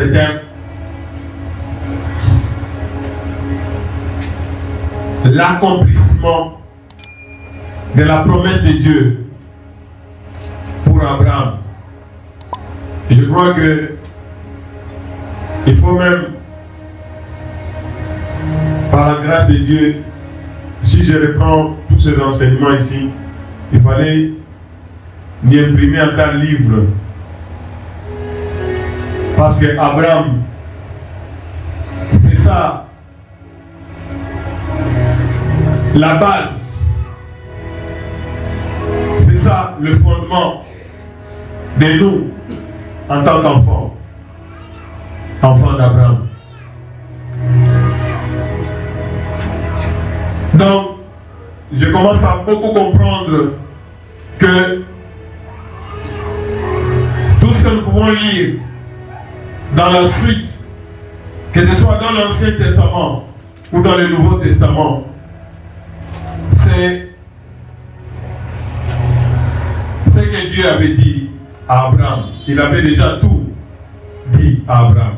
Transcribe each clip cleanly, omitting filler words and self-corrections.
notre thème. L'accomplissement de la promesse de Dieu pour Abraham. Et je crois que il faut même, par la grâce de Dieu, si je reprends tous ces enseignements ici, il fallait m'y imprimer en tant livre. Parce que Abraham, c'est ça, la base. C'est ça le fondement de nous en tant qu'enfants. Enfants d'Abraham. Donc, je commence à beaucoup comprendre que tout ce que nous pouvons lire dans la suite, que ce soit dans l'Ancien Testament ou dans le Nouveau Testament, c'est ce que Dieu avait dit à Abraham. Il avait déjà tout dit à Abraham.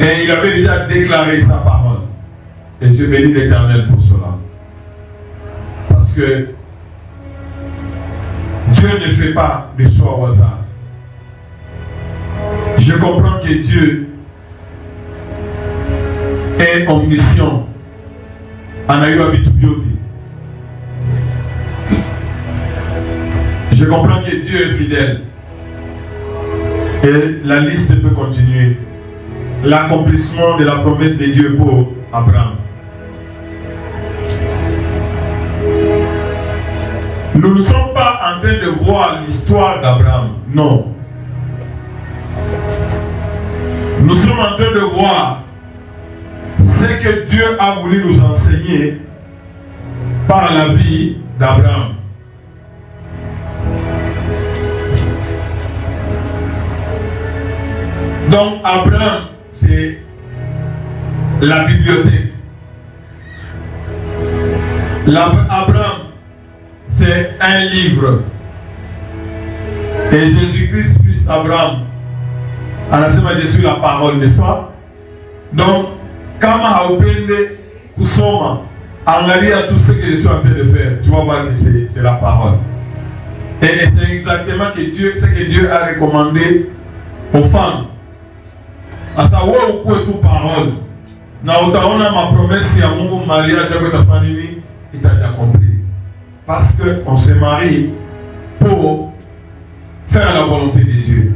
Et il avait déjà déclaré sa parole. Et je bénis l'Éternel pour cela. Parce que Dieu ne fait pas des choix au hasard. Je comprends que Dieu est omniscient. Je comprends que Dieu est fidèle. Et la liste peut continuer. L'accomplissement de la promesse de Dieu pour Abraham. Nous ne sommes pas en train de voir l'histoire d'Abraham. Non. Nous sommes en train de voir ce que Dieu a voulu nous enseigner par la vie d'Abraham. Donc Abraham, c'est la bibliothèque. Abraham, c'est un livre. Et Jésus-Christ, fils d'Abraham, anasema je suis la parole, n'est-ce pas? Donc, kama haupende kusoma, angalia tout ce que je suis en train de faire, tu vas voir que c'est la parole. Et c'est exactement ce que Dieu a recommandé aux femmes. Asa wewe ukuwe tu parole. Na utaona ma promesse ya Mungu mariage yako itafanya nini? Itaaccomplir. Parce que on se marie pour faire la volonté de Dieu.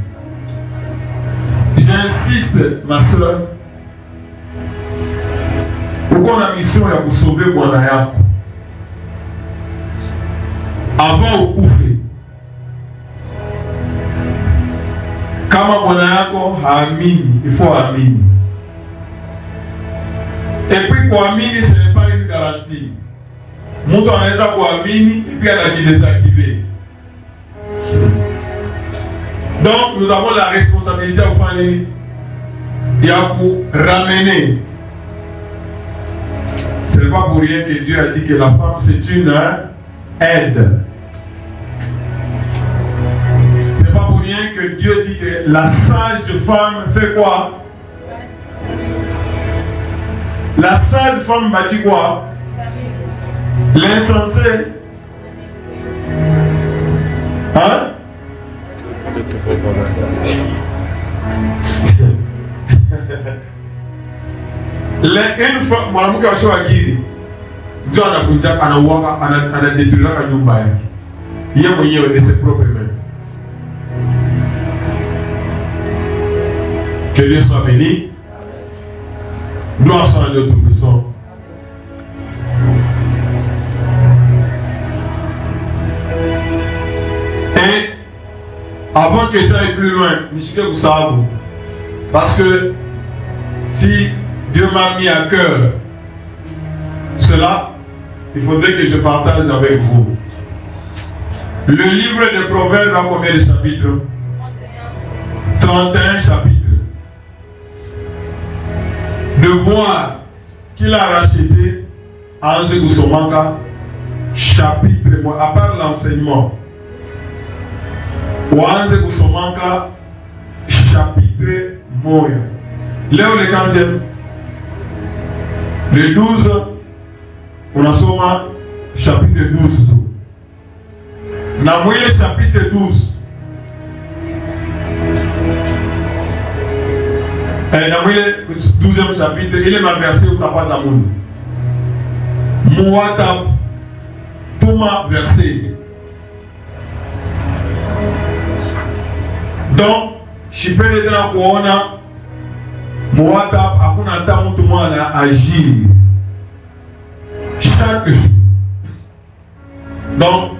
J'insiste, ma soeur, uko na mission ya kusauver bwana yako. Avant ukufe. Kama bwana yako haamini, il faut amini. Et puis kuamini, ce n'est pas une garantie. Mtu anaweza kuamini et puis anajidésactiver. Donc nous avons la responsabilité au fond de ramener. Ce n'est pas pour rien que Dieu a dit que la femme c'est une aide. C'est pas pour rien que Dieu dit que la sage femme fait quoi? La sage femme bâtit quoi? L'insensé. Hein? Une fois, mwanamke wa akili ndio anavunja, anauaga, anadetruira nyumba yake yeye mwenyewe de ses propres mains. Que Dieu soit béni. Gloire soit à Dieu Tout-Puissant. Et avant que j'aille plus loin, vous savez, parce que si Dieu m'a mis à cœur cela, il faudrait que je partage avec vous. Le livre de Proverbes a combien de chapitres? 31 chapitres. De voir qu'il a racheté à Ange Goussomanka, chapitre, à part l'enseignement. Waanze kusomaka chapitre moya. Leo le 40e. Le 12, unasoma chapitre 12. Na mwile chapitre 12. Na mwile 12e chapitre, ile maverse utapata mundu. Muwata tuma verse. Donc, shipende tena kuona muwata hakuna hata mtu mwana agir chaque jour. Donc,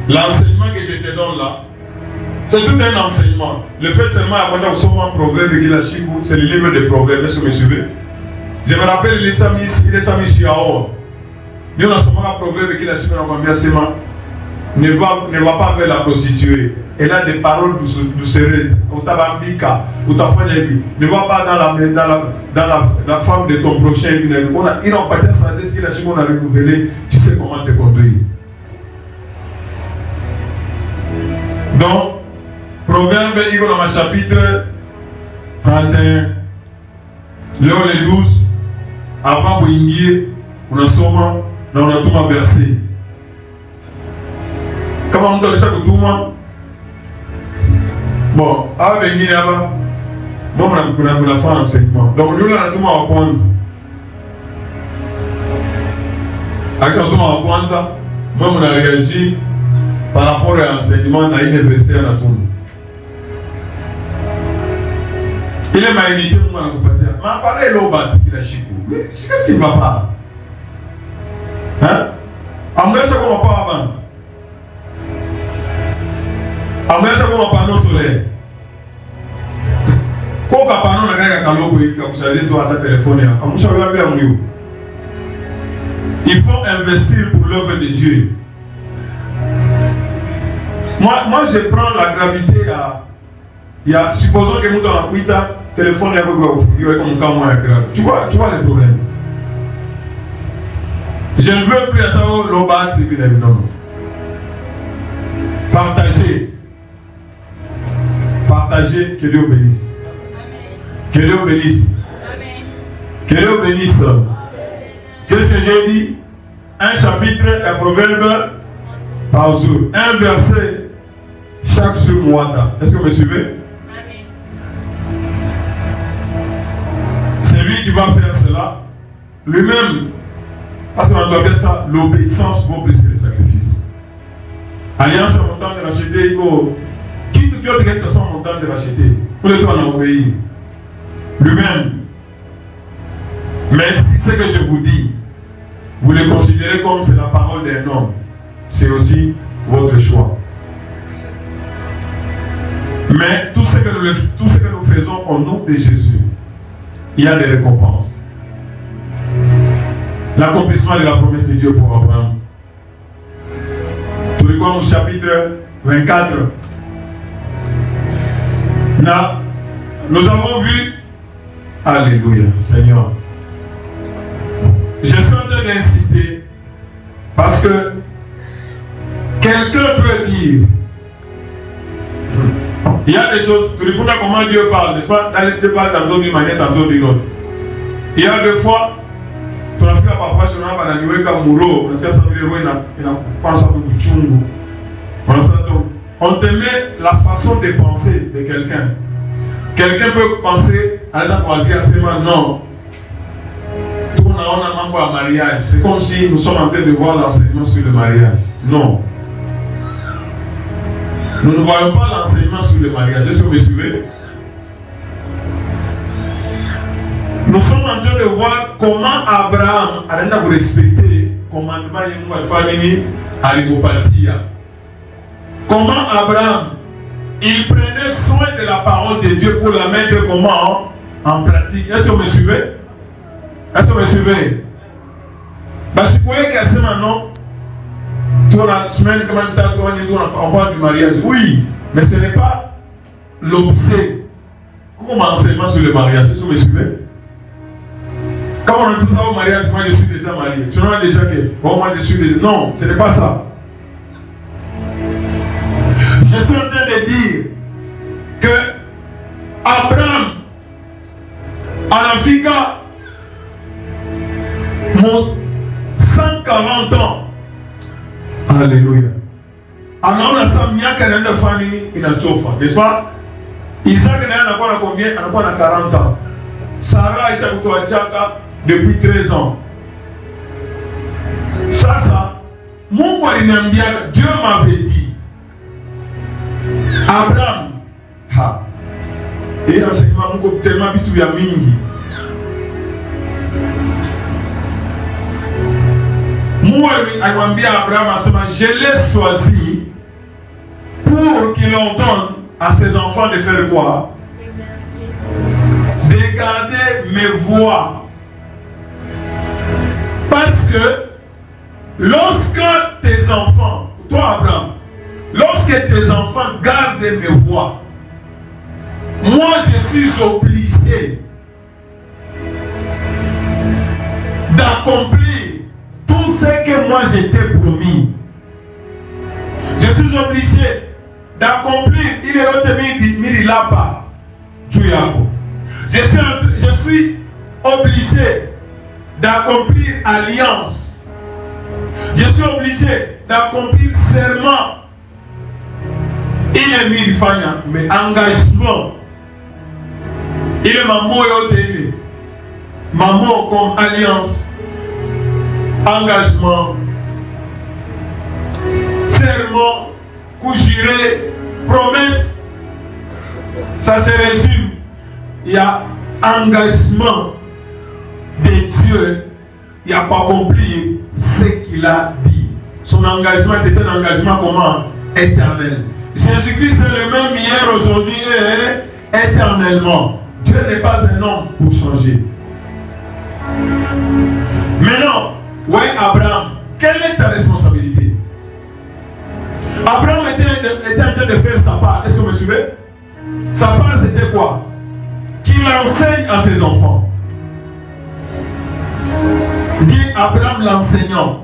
l'enseignement que je te donne là, c'est tout un enseignement. Le fait seulement d'avoir au un proverbe qui l'a chico, c'est le livre des proverbes. Est-ce que vous me suivez? Je me rappelle, il est sami sur Aor. Nous avons souvent un proverbe qui l'a chico dans le versement. Ne va pas vers la prostituée. Elle a des paroles doucereuses. Ne va pas dans la femme de ton prochain. Il n'a pas de sagesse qu'il a chico, on a renouvelé. Tu sais comment te conduire. Donc, Proverbe, il y a dans le chapitre 31, là les 12, avant Boingir, on a somme, on a tout ma versé. Comment on doit le chaque tout moi? Bon, avant Boingir, là-bas, bon, on a fait un enseignement. Donc, nous, on a tout ma en Kwanza. Avec tout ma en Kwanza, moi, on a réagi par rapport à l'enseignement à l'université à la tombe. Il est maïnité, mon mari, mais pareil, l'eau bâti, il a chico. Mais qu'est-ce qu'il ne va pas? Hein? En vrai, c'est qu'on ne va pas avant. En vrai, c'est qu'on va pas non solaire. Quand on va pas non, on a un calot pour ta téléphone. Il faut investir pour l'œuvre de Dieu. Moi, je prends la gravité à. Supposons que nous avons pris ta téléphone et comme tu vois les problèmes. Je ne veux plus à ça, l'obat, c'est bien évident. Partagez. Partagez, que Dieu bénisse. Que Dieu bénisse. Que Dieu bénisse. Qu'est-ce que j'ai dit? Un chapitre, un proverbe par jour. Un verset chaque jour mois. Est-ce que vous me suivez? C'est lui qui va faire cela. Lui-même, parce qu'on doit dire ça, l'obéissance vaut plus que le sacrifice. Alliance en montant de racheter, il faut quitte que direct sans montant de racheter. Pour le temps, on a obéi. Lui-même. Mais si ce que je vous dis, vous le considérez comme c'est la parole d'un homme, c'est aussi votre choix. Mais tout ce que nous faisons au nom de Jésus, il y a des récompenses. L'accomplissement de la promesse de Dieu pour Abraham. Tout le monde au chapitre 24. Là, nous avons vu, alléluia, Seigneur. Je suis en train d'insister parce que quelqu'un peut dire, il y a des choses, tout le monde a comment Dieu parle, n'est-ce pas? Dans les débats, tantôt d'une manière, tantôt d'une autre. Il y a deux fois, tu as fait parfois sur un bananiwe comme Mouro, parce que ça veut dire qu'il n'a pas ça pour Chungu. On te met la façon de penser de quelqu'un. Quelqu'un peut penser à la croisière, c'est non. On a un mariage. C'est comme si nous sommes en train de voir l'enseignement sur le mariage. Non. Nous ne voyons pas l'enseignement sur le mariage. Est-ce que vous me suivez? Nous sommes en train de voir comment Abraham a respecté le commandement de la famille à l'hypopathie. Comment Abraham, il prenait soin de la parole de Dieu pour la mettre comment en pratique. Est-ce que vous me suivez? Est-ce que vous me suivez? Parce que vous voyez qu'à ce moment, toute la semaine, on parle du mariage. Oui, mais ce n'est pas l'objet comme enseignement sur le mariage. Est-ce que vous me suivez? Quand on dit ça au mariage, moi je suis déjà marié. Tu n'as déjà que, oh moi je suis déjà. Non, ce n'est pas ça. Je suis en train anafika 140 ans. Alléluia. Anaona sa miaka inaenda kufanya nini? Inachofa. N'est-ce pas? Isaac naye anakuwa na combien? Anakuwa na 40 ans. Sarah aisha kutoachaka depuis 13 ans. Sasa Mungu aliniambia, Dieu m'avait dit, Abraham, et enseignement Mungu tellement vitu vya mingi. Mungu alimwambia Abraham, asema, je l'ai choisi pour qu'il ordonne à ses enfants de faire quoi? De garder mes voies. Parce que lorsque tes enfants, toi Abraham, lorsque tes enfants gardent mes voies, moi je suis obligé d'accomplir tout ce que moi je t'ai promis. Je suis obligé d'accomplir, il est autre midi là-bas. Je suis obligé d'accomplir alliance. Je suis obligé d'accomplir serment. Il est mis fanya, mais engagement. Il est maman et maman comme alliance, engagement, serment, couchiré, promesse. Ça se résume. Il y a engagement de Dieu. Il a pas accompli ce qu'il a dit. Son engagement était un engagement comment? Éternel. Jésus-Christ est le même hier, aujourd'hui et éternellement. Dieu n'est pas un homme pour changer. Maintenant, ouais, Abraham, quelle est ta responsabilité? Abraham était en train de faire sa part. Est-ce que vous me suivez? Sa part, c'était quoi? Qu'il enseigne à ses enfants. Dit Abraham l'enseignant.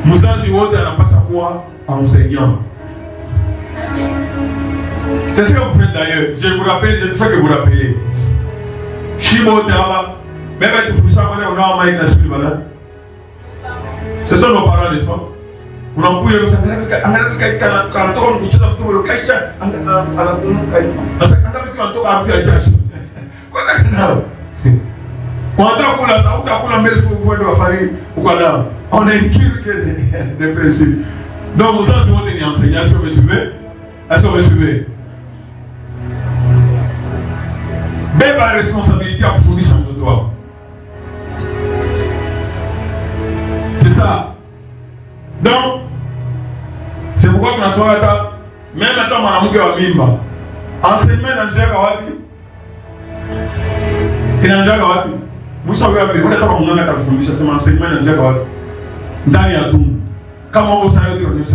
Moussa Ziwote n'a pas sa quoi? Enseignant. C'est ce que vous faites d'ailleurs. Je vous rappelle, je fais que vous rappelez. Shimo Taba, même avec le Foussa, on a maïs dans ce livre-là. Ce sont nos parents, n'est-ce pas? On a pu dire que quand on a dit que le caïcha, on a dit on inculque des principes. Donc, vous savez, vous avez enseigné. Est-ce que vous me suivez? Est-ce que vous me suivez? Même la responsabilité à fournir sur toi. C'est ça. Donc, c'est pourquoi tu as soif à même maintenant, mon amour qui va mimba. Enseignement dans le jeu, il y a un jeu. Vous savez, vous n'êtes pas mon nom à fournir, c'est mon enseignement dans le jeu. Dans ya tout. Comment vous savez que vous êtes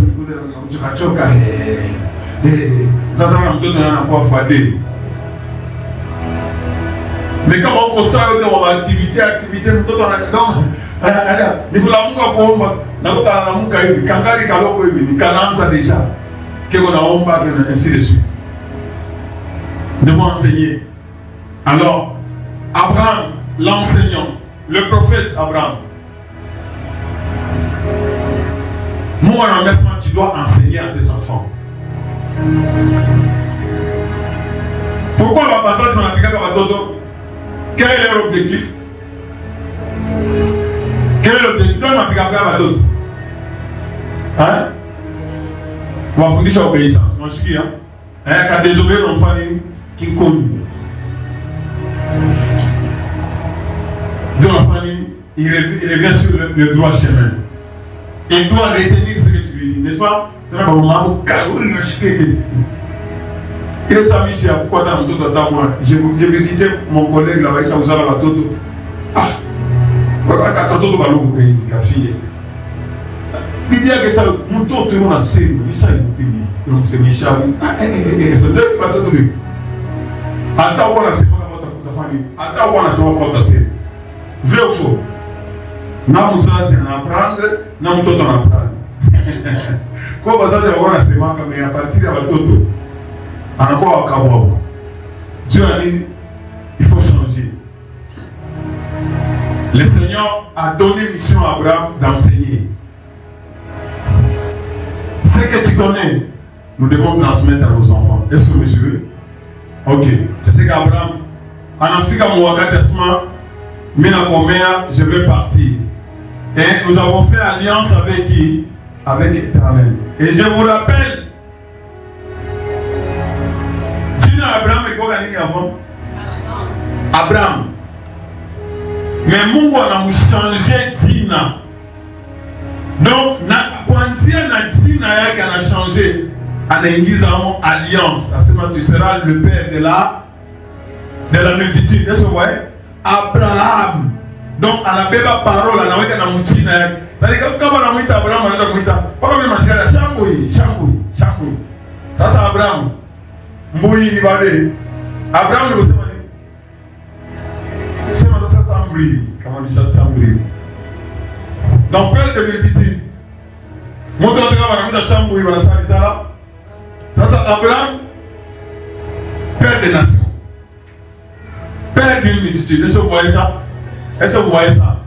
ça sera un peu de la. Mais comment on sait que on activité, nous tous on a donc Nicolas Munga Komba, Nakota Namuka hivi, Kangari Kaloko hivi, Kanansa déjà, que on a omba, ainsi de suite. De m'enseigner. Alors, Abraham, l'enseignant, le prophète Abraham. Moi, en investissement, tu dois enseigner à tes enfants. Pourquoi le passage dans la Pika Kabatoto? Quel est leur objectif? Quel est l'objectif? Dans la Pika Kabatoto? Hein? On va fondre sur l'obéissance. Moi, je dis, hein? Quand désobéir l'enfant qui connu. Donc, l'enfant, il revient sur le droit chemin. Il doit retenir ce que tu lui dis, n'est-ce pas? C'est là que maman, il est sami ici, pourquoi t'as un tout à moi? J'ai visité mon collègue là-bas, il s'est usé là-bas tout. Ah! Quand tout va l'eau, la fille. Il dit que ça, mon tour tout le monde a serré, il s'est écouté. Donc c'est Michel. Ah, c'est deux qui va tout lui. Attends, on a c'est pas ta famille. Attends, on a c'est pas ta série. Vrai ou faux? Não c'est en apprendre, non tout en apprendre. Comme ça, c'est on a c'est mais à partir de la toto. Encore à Kabou. Dieu a dit, il faut changer. Le Seigneur a donné mission à Abraham d'enseigner. Ce que tu connais, nous devons transmettre à nos enfants. Est-ce que vous me suivez? Ok. C'est ce qu'Abraham, en Afrique, je vais partir. Et nous avons fait alliance avec qui? Avec l'Éternel. Et je vous rappelle, Dieu Abraham est quoi avant? Abraham. Mais Mungu a changé Dina. Donc, quand Dieu a Dina a changé, en alliance. Tu seras le père de la multitude. Est-ce que vous voyez? Abraham. Donc, elle a fait la parole, elle a fait la multitude. C'est-à-dire que quand on a mis Abraham, on a mis pas comme il m'a dit, Chamboui. Ça c'est Abraham. Mboui, il va dire. Abraham, vous savez. C'est ça, Chamboui. Comment on dit ça, Chamboui? Donc, père de multitude. Mon temps de travail, on a mis Chamboui, voilà ça, là. Ça c'est Abraham, père des nations. Père d'une multitude. Est-ce que vous voyez ça? Est-ce que vous voyez ça?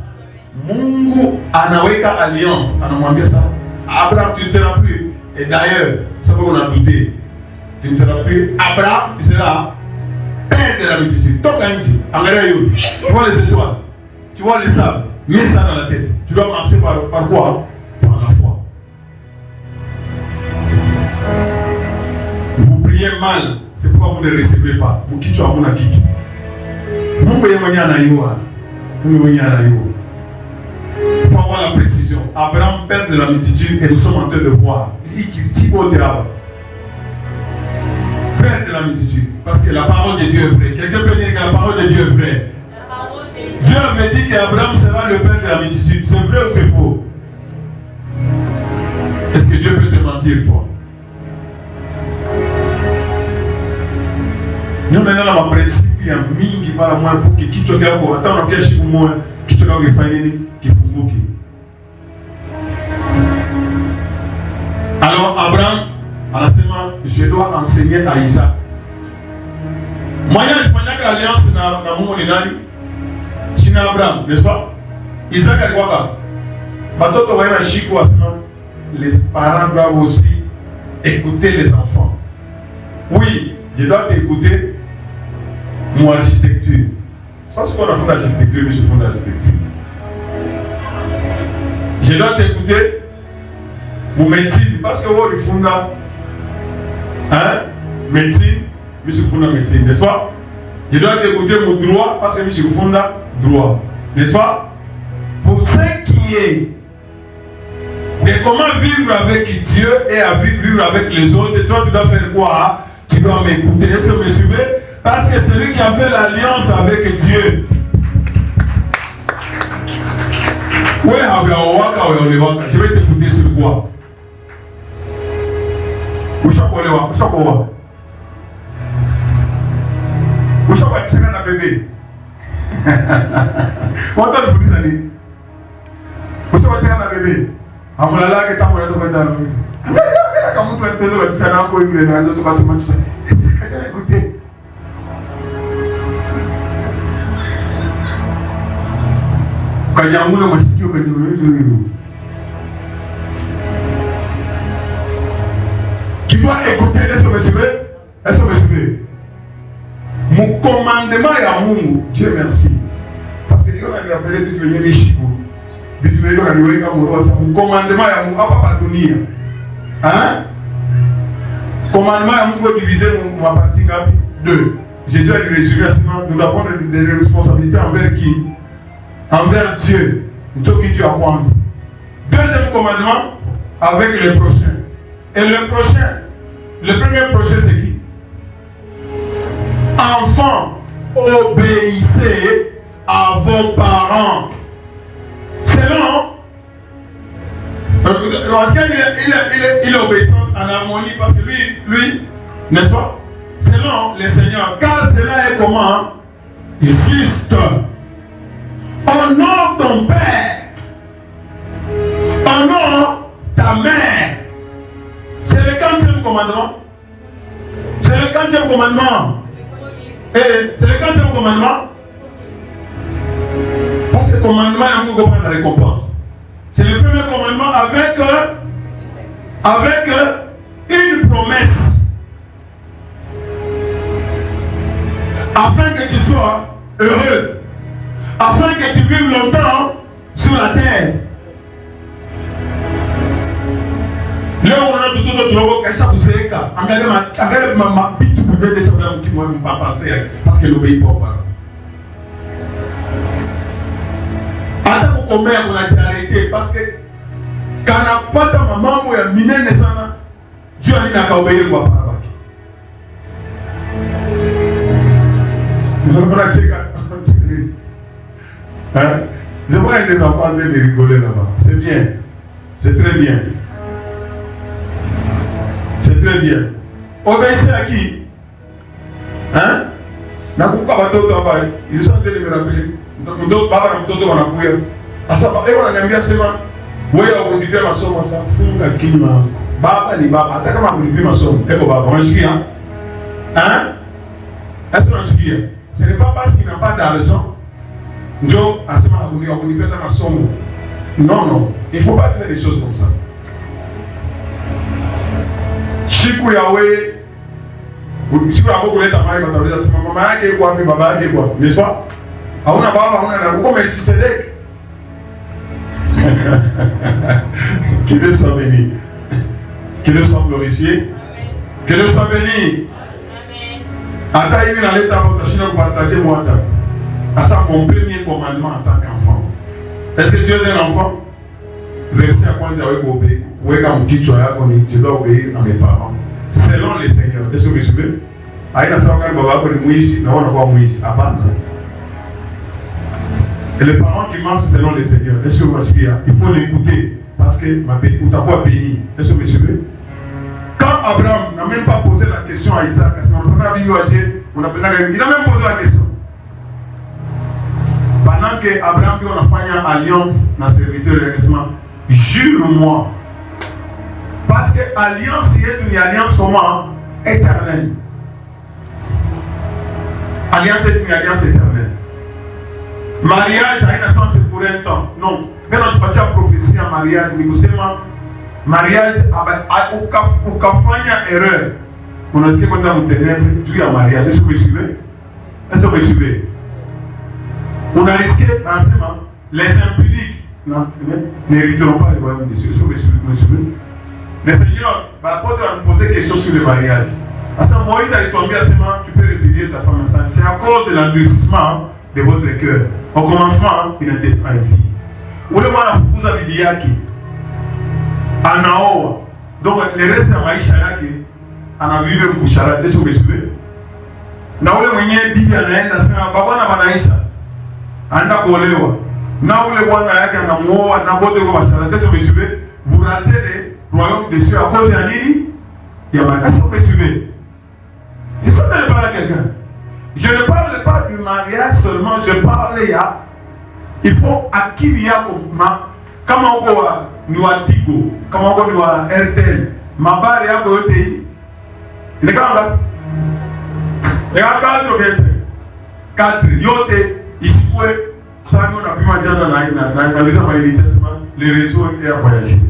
Mungu anaweka alliance. Anamwambia ça. Abraham, tu ne seras plus. Et d'ailleurs, ça qu'on a douté. Tu ne seras plus Abraham, tu seras père de la multitude. Donc, tu vois les étoiles, tu vois les sables, mets ça dans la tête. Tu dois marcher par quoi? Par la foi. Vous priez mal, c'est pourquoi vous ne recevez pas. Vous quittez à mon acquis. Il faut avoir la précision. Abraham, père de la multitude, et nous sommes en train de voir. Père de la multitude. Parce que la parole de Dieu est vraie. Quelqu'un peut dire que la parole de Dieu est vraie. Dieu avait dit qu'Abraham sera le père de la multitude. C'est vrai ou c'est faux? Est-ce que Dieu peut te mentir, toi? Nous maintenant dans le principe il y a mingi para moi pour que kichwa chako hata unakeshi kumoa kichwa chako kifanye nini kifunguke. Alors Abraham anasema je dois enseigner à Isaac. Moyen alifanya alliance na Mungu ni nani? China Abraham, n'est-ce pas? Isaac alikuwa kama batoto wao shiko asema les parents doivent aussi écouter les enfants. Oui, je dois t'écouter. Mon architecture. Je pense qu'on a fait l'architecture, mais je fais l'architecture. Je dois t'écouter. Mon médecine, parce que vous fondez médecine, mais je fonde médecine, n'est-ce pas? Je dois t'écouter mon droit, parce que je fonde droit, n'est-ce pas? Pour ce qui est de comment vivre avec Dieu et à vivre avec les autres, toi tu dois faire quoi? Tu dois m'écouter. Est-ce que vous me suivez? Parce que celui qui a fait l'alliance avec Dieu. Je vais t'écouter sur quoi? Où est-ce que tu es bébé? Où est-ce que tu es bébé? Où est-ce que tu es bébé? Amulala que t'as monté dans le bébé. Comment tu es bébé? Tu sais encore il est dans le bâtiment. Écoutez. Quand il y a un moulin, tu dois écouter, est-ce que vous me suivez? Est-ce que vous me suivez? Mon commandement est à Mungu, Dieu merci. Parce que Dieu m'a appelé de venir les chibou. Mon commandement est à Mungu, pas pardonner. Hein? Commandement est à Mungu diviser ma partie 2. Jésus a dit résumé à ce moment, nous avons des responsabilités envers qui? Envers Dieu. Deuxième commandement, avec le prochain. Et le prochain, le premier prochain c'est qui? Enfants, obéissez à vos parents. Selon, parce qu'il est obéissance en harmonie, parce que lui, n'est-ce pas? Selon le Seigneur, car cela est comment? Juste. Honore ton père. Honore ta mère. C'est le 4e commandement. C'est le 4e commandement. Et c'est le 4e commandement. Parce que le commandement, il y a la récompense. C'est le premier commandement avec une promesse. Afin que tu sois heureux. Afin que tu vives longtemps sur la terre. Là où on a tout le monde, ça vous est cas. Regardez ma bite, vous pouvez déjà faire un petit moment, pas penser, parce qu'elle n'obéit pas. Attends qu'on commet, on a déjà arrêté, parce que quand on n'a pas ta maman, ou un miné naissant, Dieu a dit qu'il n'a obéi au papa. Je vois des enfants de rigoler là-bas. C'est bien. C'est très bien. C'est très bien. Obéissez à qui? Hein? Ils sont en train de me rappeler. Ce n'est pas parce qu'il n'a pas d'argent. Non, non, il ne faut pas faire des choses comme ça. Chiku Yahweh, Chiku Yahweh, n'est-ce pas? Que Dieu soit béni. Que Dieu soit glorifié. Que Dieu soit béni. Attends, il vient aller partager moi. C'est mon premier commandement en tant qu'enfant. Est-ce que tu es un enfant? Verset à quoi tu dois obéir à mes parents. Selon les seigneurs. Est-ce que vous me suivez? Et les parents qui marchent selon les seigneurs. Est-ce que vous me suivez? Il faut l'écouter. Parce que ma béni. Est-ce que vous me suivez? Quand Abraham n'a même pas posé la question à Isaac, il n'a même posé la question. Pendant que Abraham dit on a fait une alliance dans le serviteur de l'enregistrement, jure-moi. Parce que l'alliance est une alliance comment? Éternelle. Alliance est une alliance éternelle. Mariage a un sens pour un temps. Non. Mais notre partie a prophétie en mariage, mais vous savez, mariage, au café, erreur. On a dit qu'on a un ténèbre, Dieu a mariage. Est-ce que vous suivez? Est-ce que vous suivez? On a risqué, enseignement, les impudiques n'hériteront pas les royaumes des cieux. Est-ce que vous suivez? Le Seigneur va nous poser des questions sur le mariage. À ce moment, Moïse a tombé à ce moment, tu peux répudier ta femme enceinte. C'est à cause de l'endurcissement de votre cœur. Au commencement, il n'était pas ici. Vous voulez voir la fousse à Bibiaki? Anaoa. Donc, le reste de Maïcha Yaki, anavive Mouchara. Est-ce que vous suivez? Naoule mwenye bibi anaenda sema baba na banaisha. Anda kuolewa. Naoule bwana yake anamuoa na bote kwa bashara. Est-ce que vous suivez? Vous ratez le royaume des cieux à cause de nini? Il y a pas. Est-ce que vous suivez? C'est ça que je parle à quelqu'un. Je ne parle pas du mariage seulement, je parle il faut acquérir kama uko wa ni wa Tigo, kama uko ni wa Airtel, mabari yako yote hii. Ni kama ya 4 yote isifue sana na pima jana na lisa mailitasema les réseaux et à voyager.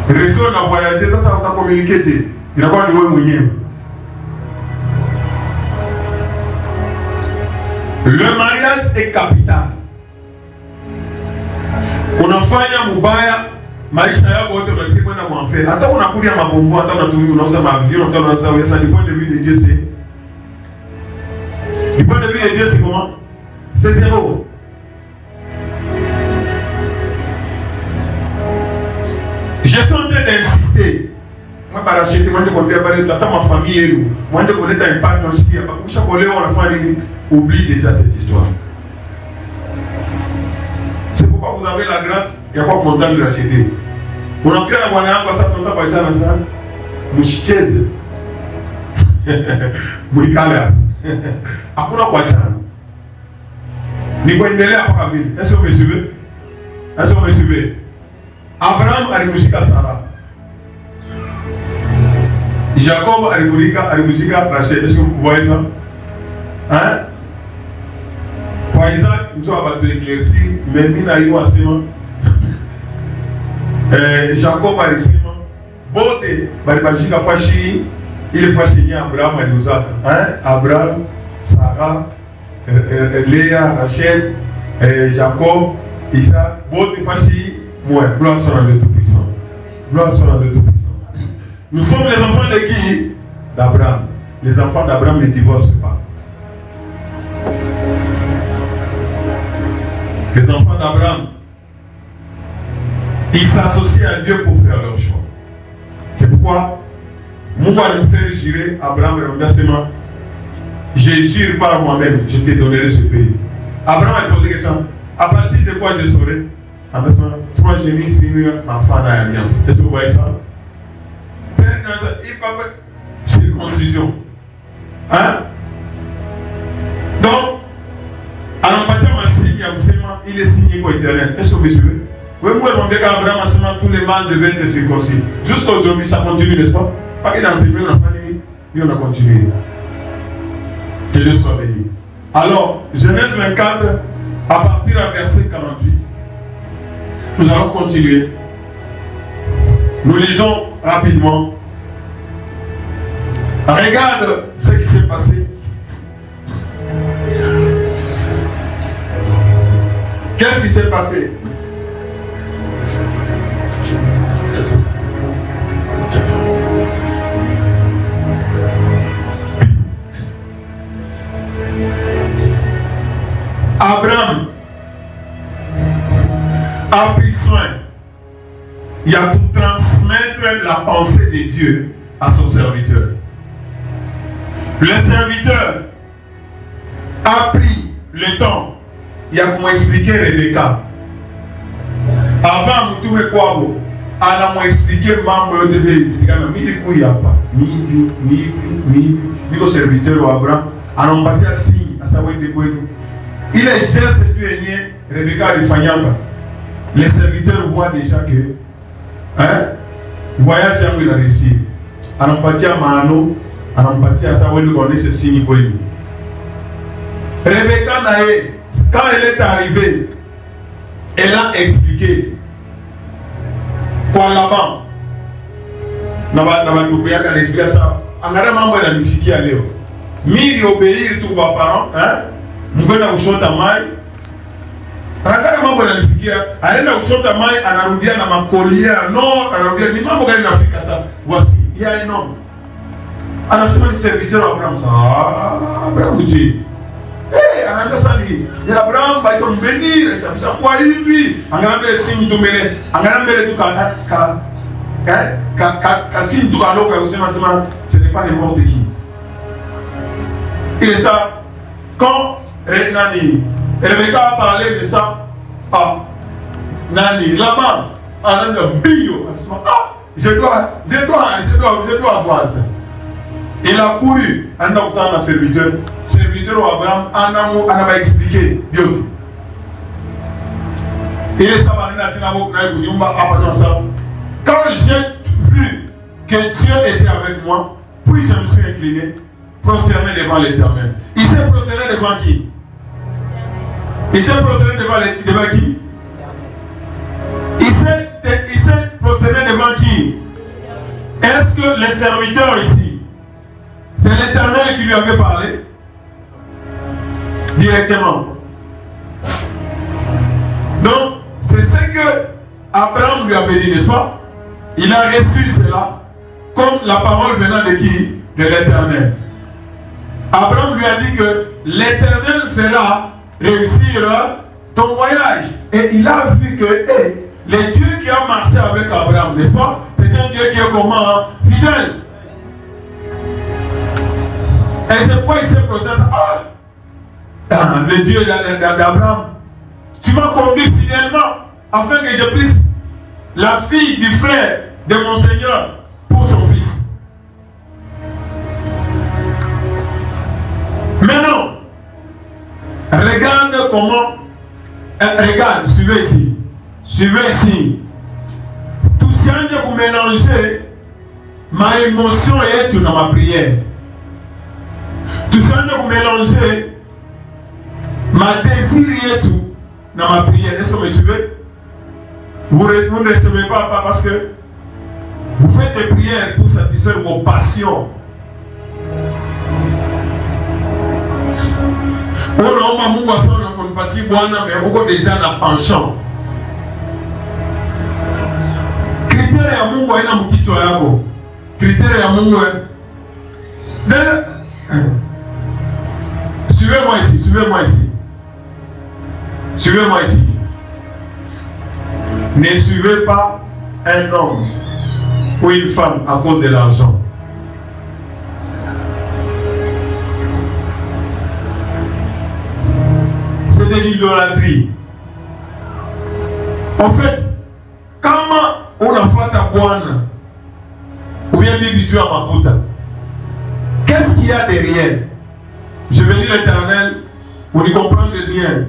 Réseau na voyager sasa utakommunicate. Inakuwa ni wewe mwenyewe. Le mariage est capital. Unafanya mubaya maisha yako yote unalisi kwenda mwanfe. Hata unakulia mabombo, hata unatumia unauza mavion, hata unauza uyasa, du point de vue de Dieu c'est. Du point de vue de Dieu c'est comment? C'est zéro. Je suis en train d'insister. Moi par acheter, moi je compte parler de ma famille, moi je connais un partenaire qui a pas couché pour les enfants, oublie déjà cette histoire. C'est pourquoi vous avez la grâce, il n'y a pas content de l'acheter. On a pris la bonne langue, ça tombe pas ça dans ça. Mouchicheze. Mouikala. Hakuna kwa chana. Ni kuendelea mpaka vile. Est-ce que vous me suivez? Est-ce que vous me suivez? Abraham alimshika Sara. Jacob alimuzika Rachel. Est-ce que vous voyez ça? Hein? Pour Isaac, nous avons éclairci, mais il a eu assez. Jacob a essayé. Bote, Baribajika Fashi, il est fasciné Abraham et Isaac. Hein? Abraham, Sarah, Léa, Rachel, Jacob, Isaac. Bote, Fashi, moi. Gloire soit à Dieu Tout-Puissant. Gloire soit à Dieu Tout-Puissant. Nous sommes les enfants de qui? D'Abraham. Les enfants d'Abraham ne divorcent pas. Les enfants d'Abraham, ils s'associent à Dieu pour faire leur choix. C'est pourquoi, moi, je me fais jurer, Abraham et Rondasema, je jure par moi-même, je te donnerai ce pays. Abraham a posé la question, à partir de quoi je saurai? Toi, j'ai mis ma femme à l'alliance. Est-ce que vous voyez ça? Circoncision. Hein? Donc, à l'empathie, il est signé quoi éternel. Est-ce que vous me suivez? Oui, moi, je dis qu'Abraham a seulement tous les mâles devaient être circoncis. Jusqu'à aujourd'hui, ça continue, n'est-ce pas? Pas que dans ces milieux, on a continué. Que Dieu soit béni. Alors, Genèse 24, à partir du verset 48, nous allons continuer. Nous lisons rapidement. Regarde ce qui s'est passé. Qu'est-ce qui s'est passé? Abraham a pris soin. Il a pu transmettre la pensée de Dieu à son serviteur. Le serviteur a pris le temps. Il a comment expliquer Rebecca. Avant, nous trouvons quoi? Elle a expliqué membre de ni le serviteur Abraham. Elle a bâti un signe à savoir de quoi. Il est geste de tuer Rebecca de Fanyanga. Les serviteurs voient déjà que voyage a réussi. Elle a bâti un mano. Elle a bâti à savoir de quoi ce signe. Rebecca, quand elle est arrivée, elle a expliqué. Kwa Laban na ndugu yake anaexpliquer ça. Angalia mambo yananifikia leo. Mimi obéir tu kwa parents, mkwenda kushota mai. Angalia mambo yananifikia. Anaenda kushota mai, anarudia na makolia. No, anarudia ni mambo gani yanafika sasa? Voici, il y a un homme. Anasema ni serviteur Abraham ça. Abraham dit anaenda sali ya Abraham basi mbeni sabisa kwa hivi angalia simu tumele angalia mbele tu ka simu tu aloka kusema sema ce n'est pas n'importe qui. Il est ça quand Nani Rebecca a parlé de ça Nani là-bas anaenda bio anasema je dois avoir ça. Il a couru, il a obtenu un serviteur. Serviteur Abraham, il a expliqué. Il est savant, quand j'ai vu que Dieu était avec moi, puis je me suis incliné, prosterné devant l'Éternel. Il s'est prosterné devant qui? Il s'est prosterné devant qui? Il s'est prosterné devant qui? Est-ce que les serviteurs ici, c'est l'Éternel qui lui avait parlé directement? Donc, c'est ce que Abraham lui avait dit, n'est-ce pas? Il a reçu cela comme la parole venant de qui? De l'Éternel. Abraham lui a dit que l'Éternel fera réussir ton voyage. Et il a vu que le Dieu qui a marché avec Abraham, n'est-ce pas? C'est un Dieu qui est comment? Fidèle. Et c'est pourquoi il s'est posé ça. Le Dieu d'Abraham, tu m'as conduit fidèlement afin que je puisse la fille du frère de mon Seigneur pour son fils. Maintenant, regarde comment. Regarde, suivez ici. Suivez ici. Tout ce qui est mélanger ma émotion est dans ma prière. Tout ça nous mélanger ma désir est tout dans ma prière. Est-ce que vous me suivez? Vous ne recevez pas parce que vous faites des prières pour satisfaire vos passions. Unaomba Mungu asante na kunipatia Bwana, mais uko deja na penchant. Critère ya Mungu haina mkichwa yako. Critère ya Mungu suivez-moi ici, suivez-moi ici. Suivez-moi ici. Ne suivez pas un homme ou une femme à cause de l'argent. C'est de l'idolâtrie. En fait, comment on a fait à Bwana ou bien Bibitu à Makuta, qu'est-ce qu'il y a derrière? Je vais lire l'Éternel pour y comprendre bien.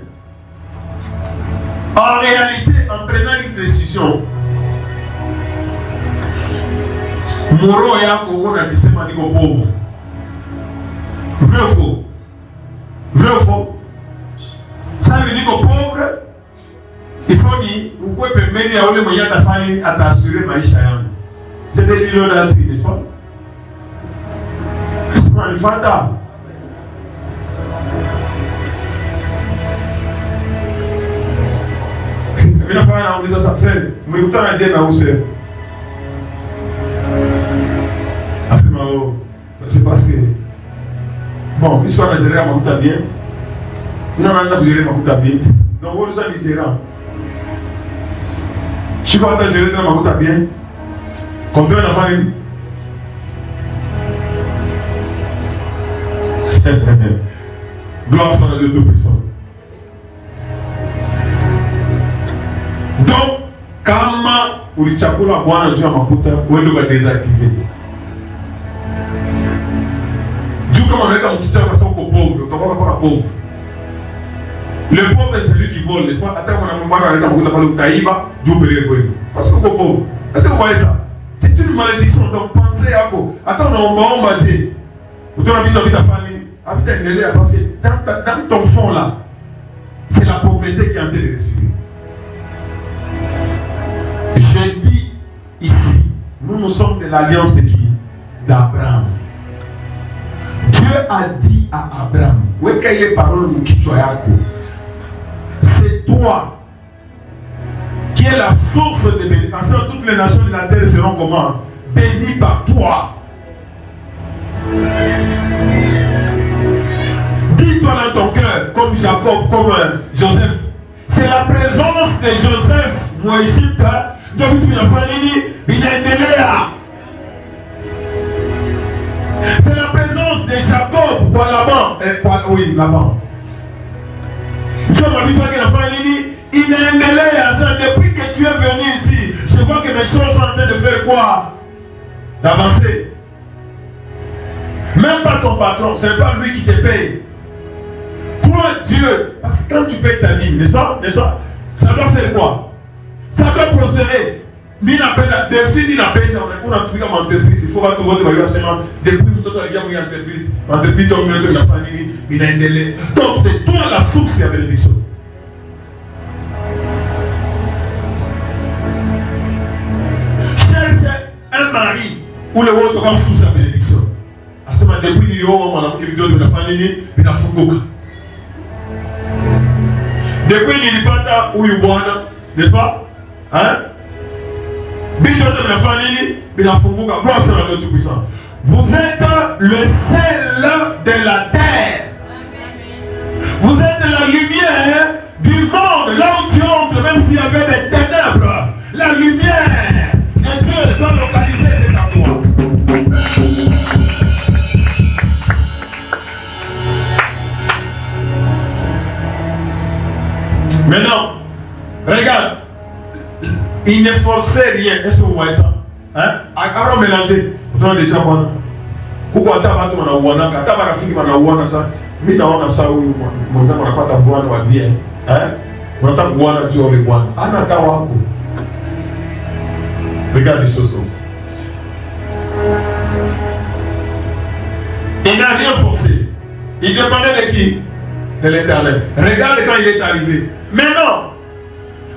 En réalité, en prenant une décision, Moro yako on a dit c'est manico pauvre. Vrai ou faux? Vrai ou faux? Ça veut dire que pauvre, il faut dire, vous pouvez permettre à les moyens d'affaires à t'assurer maïcha yangu. C'est de l'idolâtrie, n'est-ce pas? C'est pas une fata. Mina fanya nauliza safari, mlikutana je na use? Asema oh, c'est parce que bon, ils sont à gérer makuta bien. Non, on a gérer makuta bien. Donc vous nous avez gérant. Je suis pas à gérer makuta bien. Combien de famille? Gloire soit à Dieu Tout-Puissant. Donc, kama ulichakula Bwana juu ya makuta, wewe ndio désactiver. Juu kama unaweka mkicha kwa sababu uko pauvre, utakuwa kama pauvre. Le pauvre c'est celui qui vole, n'est-ce pas? Hata kuna mbwana anaweka makuta pale utaiba, juu upeleke kwenu. Parce que uko pauvre. Est-ce que vous voyez ça? C'est une malédiction. Donc pensez à quoi? Attends, on va dire. Utaona vitu vitafanya, havitaendelea parce que dans ton fond là, c'est la pauvreté qui est en train de respirer. Je dis ici, nous sommes de l'alliance de qui? D'Abraham. Dieu a dit à Abraham, c'est toi qui es la source de bénédiction. Toutes les nations de la terre seront comment? Bénies par toi. Dis-toi dans ton cœur, comme Jacob, comme Joseph. C'est la présence de Joseph, moi Égypte, c'est la présence de Jacob, quoi là-bas, oui, là-bas. Il est depuis que tu es venu ici, je vois que mes choses sont en train de faire quoi? D'avancer. Même pas ton patron, c'est pas lui qui te paye. Crois Dieu, parce que quand tu payes ta dîme, n'est-ce pas? Ça doit faire quoi? Ça doit prospérer. Depuis on a trouvé comme entreprise, il faut pas tout voir de seulement depuis que tu as une entreprise, l'entreprise de la famille, il a un délai. Donc c'est toi la source de la bénédiction. Cherche un mari où le monde aura source de la bénédiction. À ce moment depuis il y a la famille, il a funguka. Depuis il n'y a pas où il boit, n'est-ce pas? Hein? Vous êtes le sel de la terre. Vous êtes la lumière du monde. Là où tu entres, même s'il y avait des ténèbres, la lumière de Dieu doit localiser cet endroit. Maintenant, regarde. Il ne forçait rien. Est-ce que vous voyez ça? Hein? Avant de mélanger, vous avez déjà bon. Pourquoi tu as dit que tu as dit que ça? Mais non, on a ça où on a pas ta boîte ou bien. Hein? On a ta boîte, tu as les boîtes. Regarde les choses comme ça. Il n'a rien forcé. Il dépendait de qui? De l'Éternel. Regarde quand il est arrivé. Maintenant,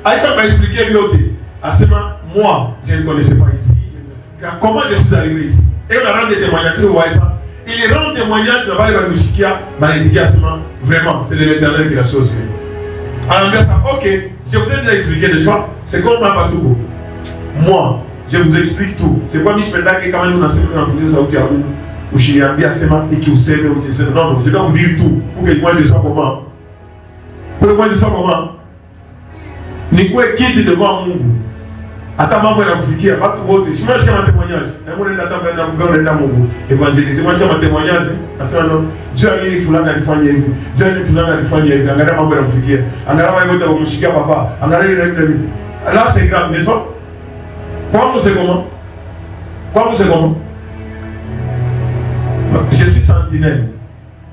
Aïcha m'a expliqué lui aussi. Asema, moi, je ne connaissais pas ici. Comment je suis arrivé ici? Et on a rendu des témoignages, vous voyez ça? Il rend témoignage de la Mouchikia, vraiment, c'est de l'Éternel qui la chose fait. Alors, bien ça, ok, je vous ai déjà expliqué des choses, c'est comme ma tout. Moi, je vous explique tout. C'est pas Michel qui quand même nous enseigne dans la Saouti ou chez Yambi Asema et qui vous sait, ou qui sait. Non, je dois vous dire tout pour que moi je sois comment. Pour que moi je sois comment. Ni quoi quitte devant nous. Attends, moi, je vais vous pas tout je suis un témoignage. Je vais évangéliser. Moi, je suis un témoignage. Dieu a dit qu'il a fait Dieu a dit qu'il a fait là, c'est grave, n'est-ce pas? Quoi, vous savez comment? Quoi, vous savez comment? Je suis sentinelle.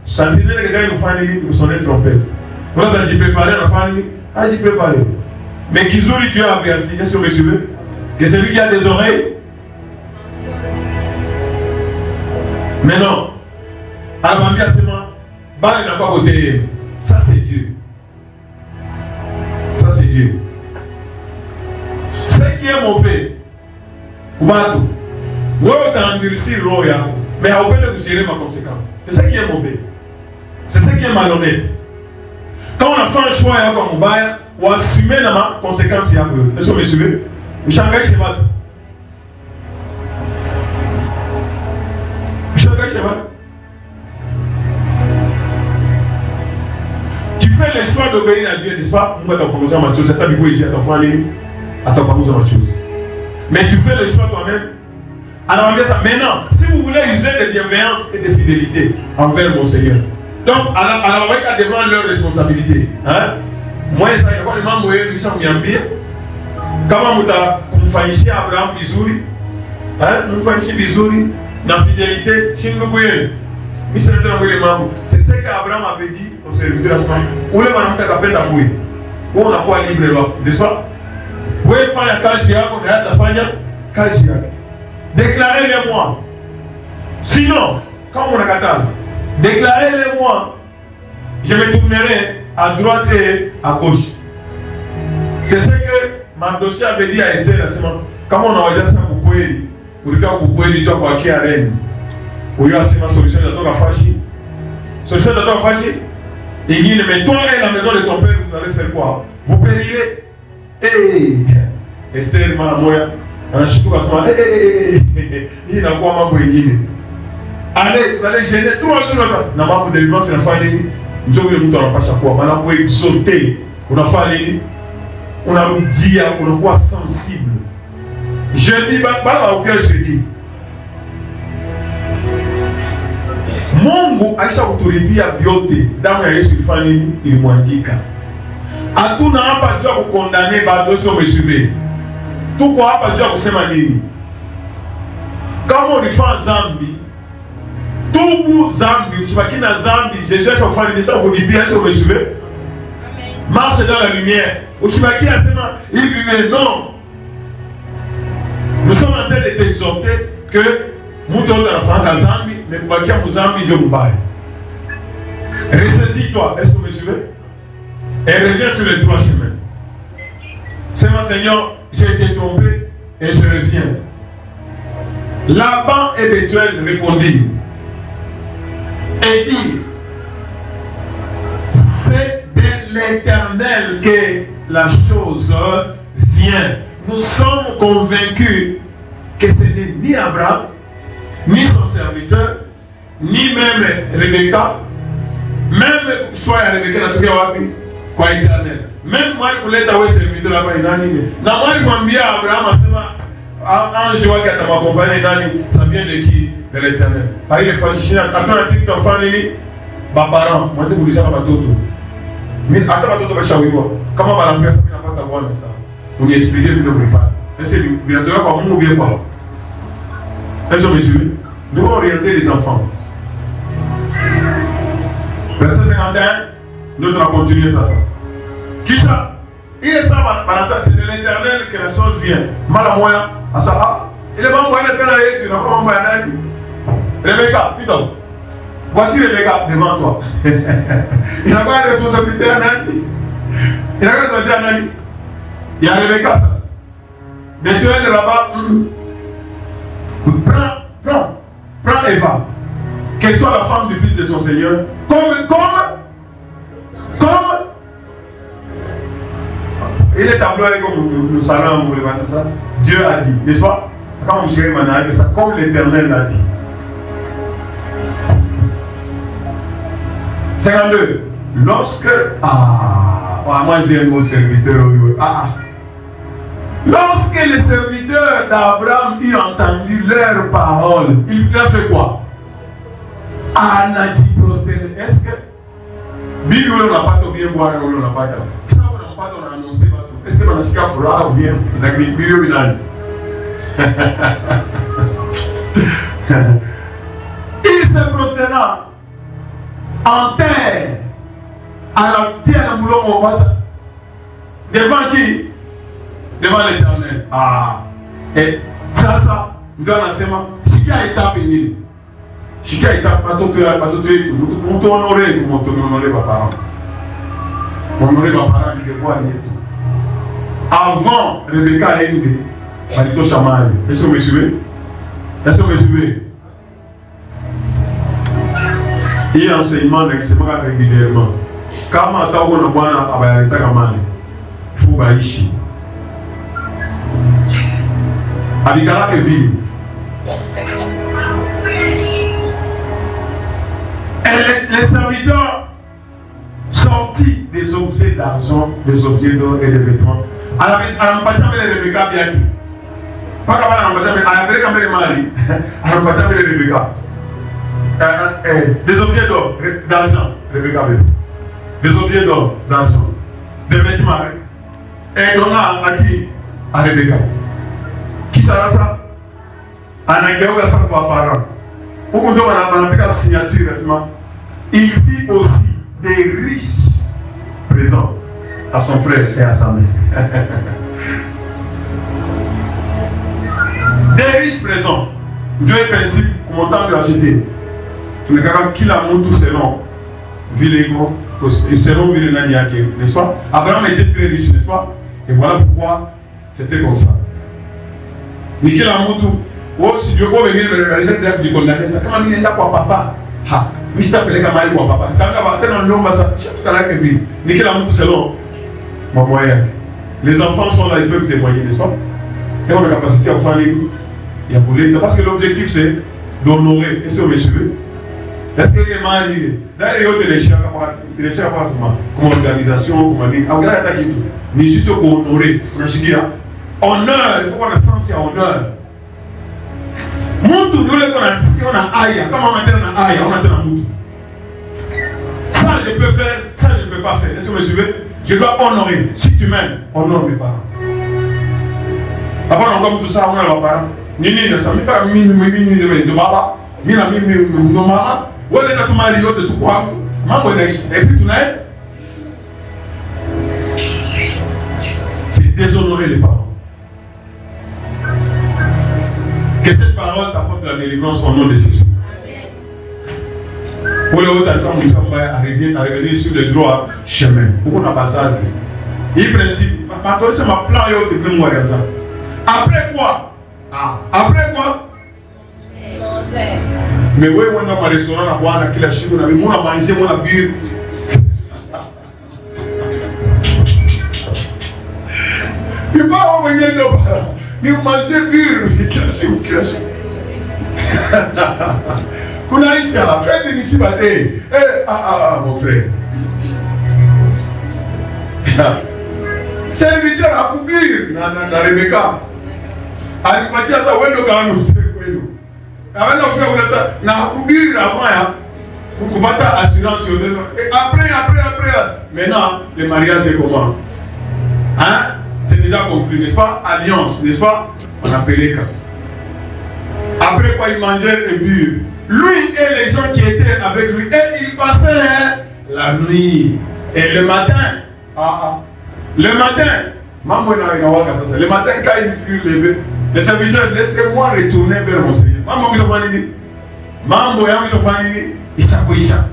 Sentinelle, les gens nous font sonner trompette. Vous avez dit préparer la famille? Ah, dit préparer. Mais Kizuri, tu as averti, est-ce que vous me suivez? Que celui qui a des oreilles. Mais non. Alors, bien c'est moi. Bah, il n'a pas voté. Ça, c'est Dieu. Ça, c'est Dieu. Ce qui est mauvais, Oubatou, vous avez endurci Roya, mais à aucun vous gérez ma conséquence. C'est ça qui est mauvais. C'est ça qui est malhonnête. Quand on a fait un choix comme Oubaya, on assume la conséquence. Est-ce que vous me suivez? Vous changez chez vous. Vous changez chez vous. Tu fais le choix d'obéir à Dieu, n'est-ce pas? On va t'en à ma chose. C'est pas du coup ici à ton famille. Attends, pas nous en chose. Mais tu fais le choix toi-même. Alors, on dit ça. Maintenant, si vous voulez user de bienveillance et de fidélité envers mon Seigneur, donc, alors, on va devant leur responsabilité. Hein? Moi, ça y est, quand les membres qui sont bien pire, comment vous faites ici Abraham Bizouri, hein? Nous faisons ici Bizouri, dans la fidélité, chez nous, c'est ce qu'Abraham avait dit au serviteur de la semaine. Où les mamans ont appelé d'abouer. Où on n'a pas libre là, n'est-ce pas? Où est-ce qu'il y a Kajiak, on a la famille Kajiak. Déclarez-les-moi. Sinon, quand on a Qatar, déclarez-les-moi. Je me tournerai à droite et à gauche. C'est ce que Mardoché avait dit à Esther la semaine. Comment on a déjà ça pour courir? Pour le cas où vous pouvez dire quoi qui est à Rennes. Où il y a une solution de ton affachi. Solution de ton affachi. Il dit, mais toi et la maison de ton père, vous allez faire quoi? Vous périrez. Esther, Malamoya, on a chuté à ce moment. Il n'a pas ma guérir. Allez, vous allez gêner 3 jours dans ça. N'a pas de délivrance, c'est la famille. Nous avons eu pas chaque fois. On a pu exalter. On a fait. On a dit, on a quoi sensible. Je dis, pas auquel je dis. Mungu ashakuturibia vyote. Damu ya Yesu ilifanya nini? Ilimwandika. Hatuna hapa juu ya kukondane watu sio umeshibe. Tuko hapa juu ya kusema nini? Kama ulifanya dhambi, tubu dhambi, usibaki na dhambi. Jésus afanya nini? Sasa kulipia sio umeshibe. Amen. Marche dans la lumière. Usibaki asema hivi mais non. Nous sommes en train de t'exhorter que mtu anafanya dhambi, mais kubakia mzambi ndio mbaya. Ressaisis-toi. Est-ce que vous me suivez? Et reviens sur les 3 chemins. C'est mon Seigneur, j'ai été trompé et je reviens. Laban et Bethuel répondit et dit, c'est de l'Éternel que la chose vient. Nous sommes convaincus que ce n'est ni Abraham, ni son serviteur, ni même Rebecca, même soit Rebecca n'a tout cas kwa éternel. Même moi je voulais t'avoir serviteur là-bas inanime. Na moi je m'ambia Abraham asema ange wake atamakompanya nani? Ça vient de qui? De l'Éternel. Par ile fashishina atona tikto family babaran. Mwende kulisha batoto. Mimi hata batoto bashawiwa. Kama banampia sasa napata bwana sasa. Uniexpliquer vile kulifanya. Est-ce que binatoka kwa Mungu bien quoi? Est-ce que monsieur nous orienter les enfants. Verset 51, l'autre a continué ça. Qui ça? Il est ça, c'est de l'Éternel que la chose vient. Malamoya, à ça, il est bon, il est là, tu n'as pas envoyé un ami. Rebecca, putain. Voici Rebecca devant toi. Il n'a pas de responsabilité à Nani. Il n'a pas de responsabilité à Nani. Il y a Rebecca, ça. Mais tu es là-bas. Prends Eva. Qu'elle soit la femme du fils de son Seigneur. Comme. Et les tableaux comme nous salons, vous levez ça. Dieu a dit, n'est-ce pas? Quand vous gérez maintenant, ça comme l'Éternel l'a dit. 52. Lorsque. Moi j'aime mon serviteur. Lorsque les serviteurs d'Abraham eurent entendu leurs paroles, il a fait quoi? Anadi prosterné. Est-ce que Bibi ou n'a pas bien boire ou n'a pas ça on n'a pas annoncé est-ce que on a chica fera ou bien on a Bibi ou n'a il se prosterna en terre à la terre de boulot au passage devant qui? Devant l'Éternel. Et ça nous donne un sément. Chica étape bénie. Chica étape pas tout on honorer papa. Honorer papa qui devait aller tout. Avant Rebecca a élevé Malito Chamal. Est-ce que vous me suivez? Il enseignement d'excellence régulièrement. Quand on a un bon à il faut baïchi. Abigala est ville. Les serviteurs sortis des objets d'argent, des objets d'or et des vêtements. Alors, les Rebecca bien qui. Pas comme les Rebecca. Des objets d'or, d'argent, Rebecca. Des objets d'or, d'argent, des vêtements. Et donna à qui? À Rebecca. Qui sera ça? Anagéoga sans parent. Au bout de la signature, il fit aussi des riches présents à son frère et à sa mère. Des riches présents. Dieu est principe, commentant de l'acheter. Tu ne sais qui l'a monté selon Villégo, selon Villénaniaké, n'est-ce pas? Abraham était très riche, n'est-ce pas? Et voilà pourquoi c'était comme ça. Mais qui l'a monté? Oh, si Dieu peut venir me regarder du condamné, ça comment il n'est pas papa? Ha, mais je t'appelle comme il papa. Quand on va dans l'homme, ça, je tout à l'heure que vie. Mais qui l'a monté selon mon moyen. Les enfants sont là, ils peuvent témoigner, n'est-ce pas? Et on a la capacité à faire les goûts. Il y a pour l'État. Parce que l'objectif c'est d'honorer. Est-ce que vous me suivez? Est-ce que les mal d'ailleurs, il y a des chers comme organisation, comme ami. Alors, regardez tout. Mais juste pour honorer. Honneur, il faut qu'on ait sens à honneur. Moutou, nous les connaissons, on a aïe. Comment on a un aïe, on a un moutou. Ça, je peux faire, ça, je ne peux pas faire. Est-ce que vous me suivez? Je dois honorer. Si tu m'aimes, honore mes parents. Avant, on comme tout ça, on a leurs parents. Nini, ça ne pas de baba. Nina, de maman. Où est-ce que tu m'as dit de tout quoi? Maman, et puis tu n'as. C'est déshonorer les parents. Que cette parole t'apporte la délivrance au nom de Jésus. Pour les autres, quand nous sommes à revenir sur le droit chemin. Pourquoi on n'a pas ça? Il principe, c'est ma plan et autres qui vont ça. Après quoi? Après quoi? Mais oui, on a un restaurant à boire, on a la chine, on a mangé, on a bu. Il va revenir de parents. Mais vous mangez pur, vous crachez. Kunaïsa, faites ici, mon frère. Serviteur à couvrir, dans Rebecca. Alipatia, ça, où est le canon? C'est quoi? Avant de faire ça, on a couvrir avant, pour combattre l'assurance. Et après. Maintenant, le mariage est comment? Hein? C'est déjà compris, n'est-ce pas? Alliance, n'est-ce pas? On appelait quand. Après quoi, il mangeait et buvait. Lui et les gens qui étaient avec lui, et ils passaient la nuit. Et le matin, le matin, quand il fut levé, le serviteur, laissez-moi retourner vers mon Seigneur. Maman, il va dire, mambo yangu isofanya nini? Ishakuisha.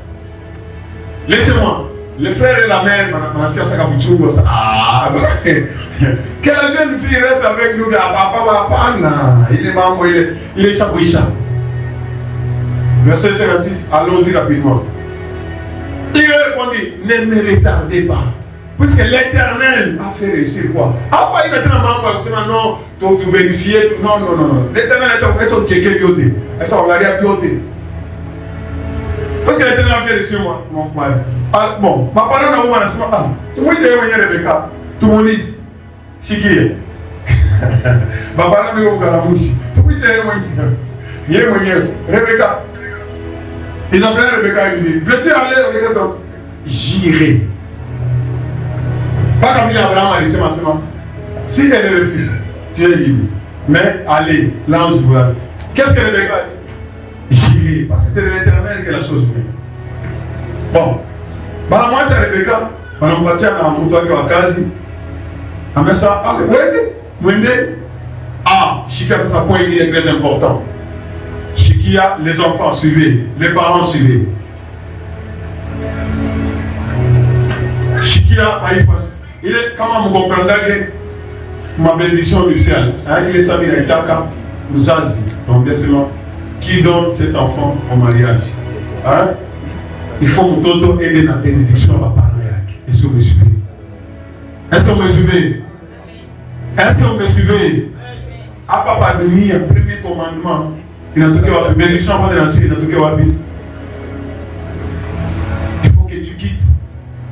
Laissez-moi. Le frère et la mère, parce que ça a beaucoup ça. Ah, quelle jeune fille reste avec nous? Il est mambo, il est chabouicha. Verset 56, allons-y rapidement. Il répondit, ne me retardez pas. Puisque l'Éternel a fait réussir quoi? Ah, pas il a dit non, tu vérifier. Non. L'Éternel est son checker bioté. Elle s'en va dire bioté. Parce que l'Éternel a fait réussir moi. Ah, bon, papa n'a pas dit ah, tout le monde est venu Rebecca. Tout le monde dit, Chiquier. Papa n'a pas dit Galamouchi. Tout le monde est venu Rebecca. Ils appellent Rebecca et lui disent, veux-tu aller au Rebecca? J'irai. Pas comme il Abraham a laissé ma semence. Si elle refuse, tu es libre. Mais allez, l'ange voilà. Qu'est-ce que Rebecca a dit? J'irai. Parce que c'est de l'Éternel que la chose vient. Bon. Bana mwacha Rebecca, wanampatia na mtu wake wa kazi. Amesa, mwende. Ah, Shikia, ça point il est très important. Shikia, les enfants suivez, les parents suivez. Shikia, il est comment vous comprenez ma bénédiction du ciel. Il est Sabine Itaka, Mouzazi, donc décemment, qui donne cet enfant au mariage. Hein? Il faut que tout aider dans la bénédiction à parler. Est-ce que vous me suivez? Est-ce que vous me suivez? Est-ce que vous me suivez? À papa de mi, un premier commandement. Il a tout la bénédiction avant de lancer, il a tout il faut que tu quittes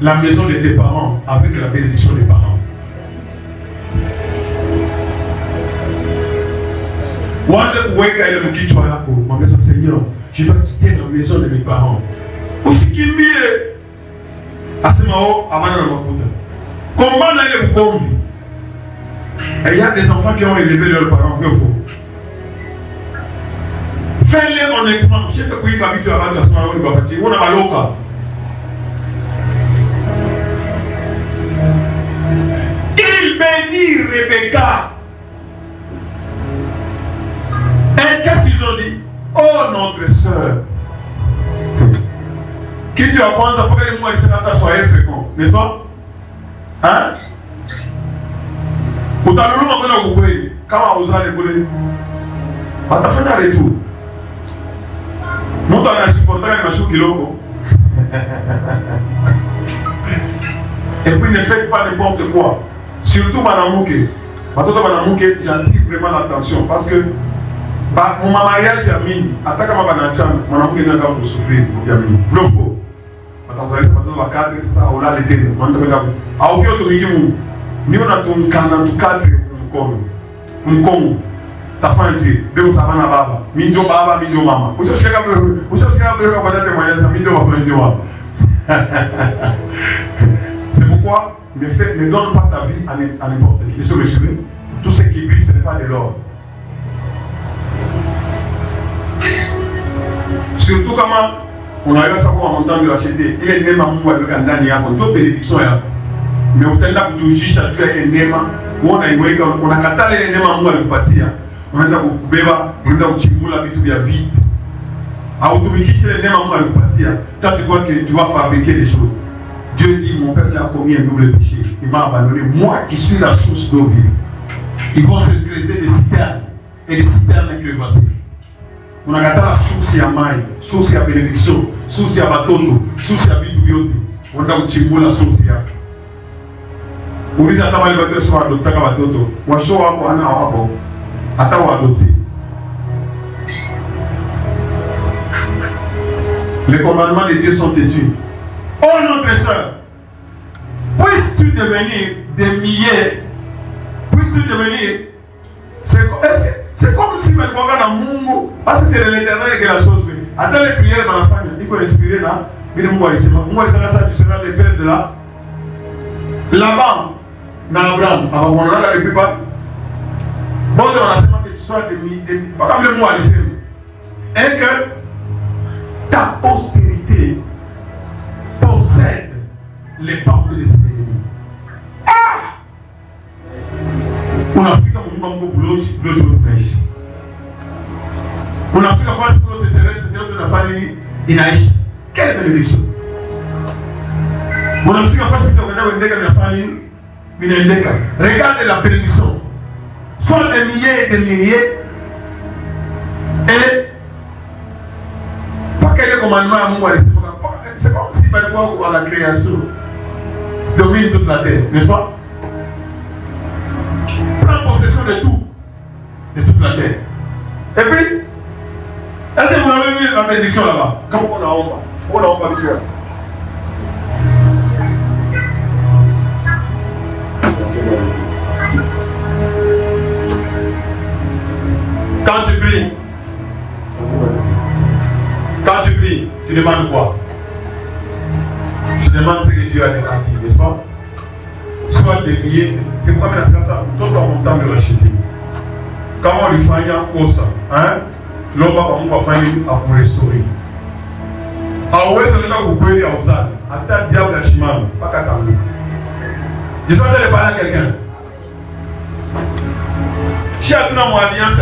la maison de tes parents avec la bénédiction des parents. Waze kuweka ile mkichwa yako, mwambie Seigneur, je dois quitter la maison de mes parents. Usikimbie asema amana na makuta. Comment aller au convi? Il y a des enfants qui ont élevé leurs parents, vrai ou faux? Fais-les honnêtement. Je sais que vous avez à battre à ce moment-là, on a maloka. Il bénit Rebecca. Et qu'est-ce qu'ils ont dit? Oh notre sœur. Qui tu as pensé pour que les mots de soyez féconds, n'est-ce pas? Hein? Vous avez le moment où vous pouvez, comment vous allez vous dire? Vous avez fait un retour. Nous avons supporté un machou qui loco. Et puis ne faites pas n'importe quoi. Surtout Manamouké. Manamouké, j'attire vraiment l'attention parce que mon mariage est mini. Attaque à ma banachan, Manamouké n'a pas de souffrir. Vrai ou faux? Vous allez savoir la 4, c'est ça, on a l'été. Ah, ok, on ni on a ton canon, tout 4, on compte. Ta fin de Dieu, ça va na baba. Minjo baba, minjo mama. Vous cherchez à minjo. C'est pourquoi ne donne pas ta vie à n'importe qui. Et sur le chemin, tout ce qui brille, ce n'est pas de l'or. Surtout comment on arrive à savoir en montant de l'acheter. Il est né à moi avec un dernier à toute bénédiction. Mais au temps où tu juges à Dieu, il est né on a eu on a catalogué les néma moi le partir. On a kubeba, on a kuchimula vitu vya vite. Autumikishe les néma moi le partir. Toi tu crois que tu vas fabriquer des choses. Dieu dit mon père a commis un double péché. Il m'a abandonné. Moi qui suis la source d'eau vive. Ils vont se creuser des citernes et des citernes crevassées. On a gâté la source à maille, source à bénédiction, source à batoto, source à bitu. On a kuchimula source à. Uliza kama ile watu sio adopta watoto washo wako ana wako hata waadopte. Les commandements de Dieu sont têtus. Oh notre sœur, puisses-tu devenir des milliers, puisses-tu devenir, c'est comme si maintenant dans Mungu, parce que c'est l'Éternel qui la chose fait. Attends les prières dans la famille, il faut inspirer là, mais Mungu alisema ça, tu seras le père de la banque. Dans Abraham, on a la république. Bon, on a seulement que tu sois pas comme le mot à l'issue. Et que ta postérité possède les portes de ses ennemis. Ah! On a fait comme on a fait comme on a fait comme inafanya nini? Inaishi. Quelle bénédiction. Unafika fasi ukienda kuendeka inafanya nini? Inaendeka. Regarde la bénédiction. Soit des milliers et des milliers et pas quel commandement à Mungu alisema. C'est comme si par rapport à la création domine toute la terre, n'est-ce pas? Prends possession de tout, de toute la terre. Et puis, est-ce que vous avez vu la bénédiction là-bas? Comment on a honte? On a honte habituel. Quand tu pries, tu demandes quoi? Tu demandes ce que Dieu a déjà dit, n'est-ce pas? Soit des billets, c'est pourquoi maintenant ça, tout en temps de racheter. Comment on lui fait un ça? Hein? L'homme va faire pour restaurer. Alors, ouais, c'est là que vous pouvez aller aux ânes. À ta diable, la chimane, pas qu'à t'en dire. Je suis en train de parler à quelqu'un. Si à tout dans mon alliance,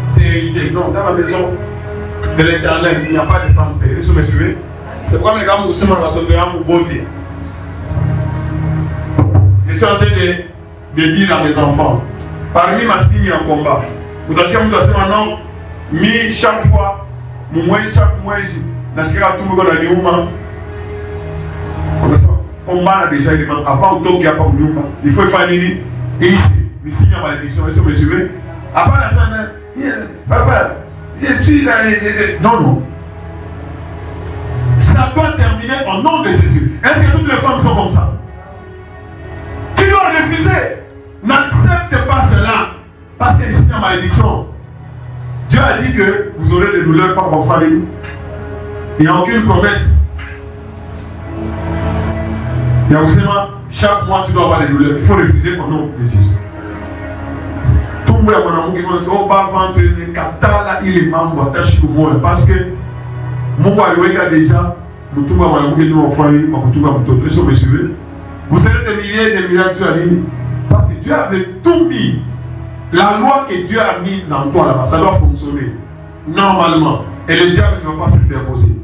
c'est hérité. Non, dans la maison de l'Éternel, il n'y a pas de femme stérile. Vous me suivez? C'est pourquoi les gars, vous sommes dans la beauté. Je suis en train de dire à mes enfants, parmi ma signe en combat, vous avez maintenant mis chaque fois, chaque mois, dans ce cas tout le monde a dit, combat déjà, avant que tu aies pas il faut faire une les signes en malédiction, est-ce que vous me suivez? Après la scène, papa, je suis là, non, non. Ça doit terminer au nom de Jésus. Est-ce que toutes les femmes sont comme ça? Tu dois refuser. N'accepte pas cela. Parce que les signes en malédiction. Dieu a dit que vous aurez des douleurs par vos familles. Il n'y a aucune promesse. Il y a aussi, chaque mois tu dois avoir des douleurs. Il faut refuser au nom de Jésus. Tout le monde qui dit oh, pas ventre, il est membre, parce que mon a déjà, vous serez des milliers et des milliards de Dieu. Parce que Dieu avait tout mis. La loi que Dieu a mis dans toi là-bas, ça doit fonctionner normalement. Et le diable ne va pas s'interposer.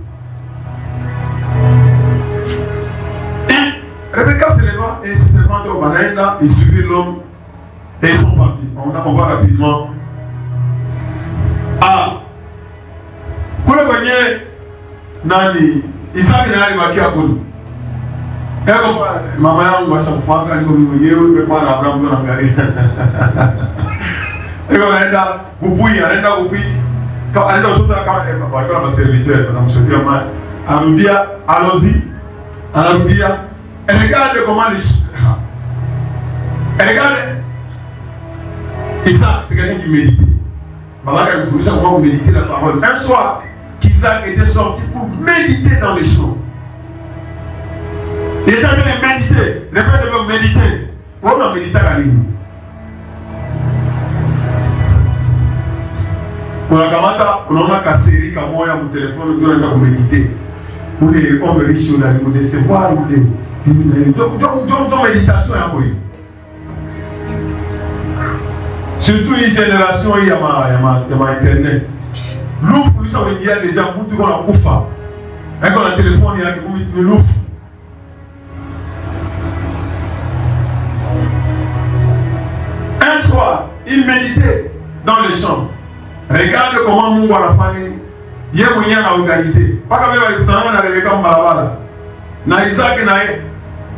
Rebecca se leva et se levant au banaï là, il suivit l'homme et ils sont partis. On va rapidement. Ah, Koula Gagné, Nani, Isaac n'a pas qui a connu. Et comme maman a un chaque fois quand il y a eu un Abraham dans la galerie. Et comme elle a coupé, elle a coupé. Quand elle a sauté quand elle serviteur, parce que je dis à Aloudia, allons-y, Aloudia. Et regarde comment les. Et regarde. Isaac, c'est quelqu'un qui médite. Maman a voulu savoir comment méditer la parole. Un soir, qu'Isaac était sorti pour méditer dans les champs. Il était en train de méditer. Le père devait méditer. On a médité à la ligne. On a cassé comme moi mon téléphone, on a médité. On me riche, on a dit, c'est voir, donc méditation est inconnue. Surtout une génération, il y a ma internet. L'ouf, il y a déjà beaucoup de gens qui ont un téléphone, il y a qui ont l'ouf. Un soir, il méditait dans les champs. Regarde comment mon la famille, il y a moyen à organiser. Pas comme il y a Rebecca Mbalabala. Na Isaac Naé.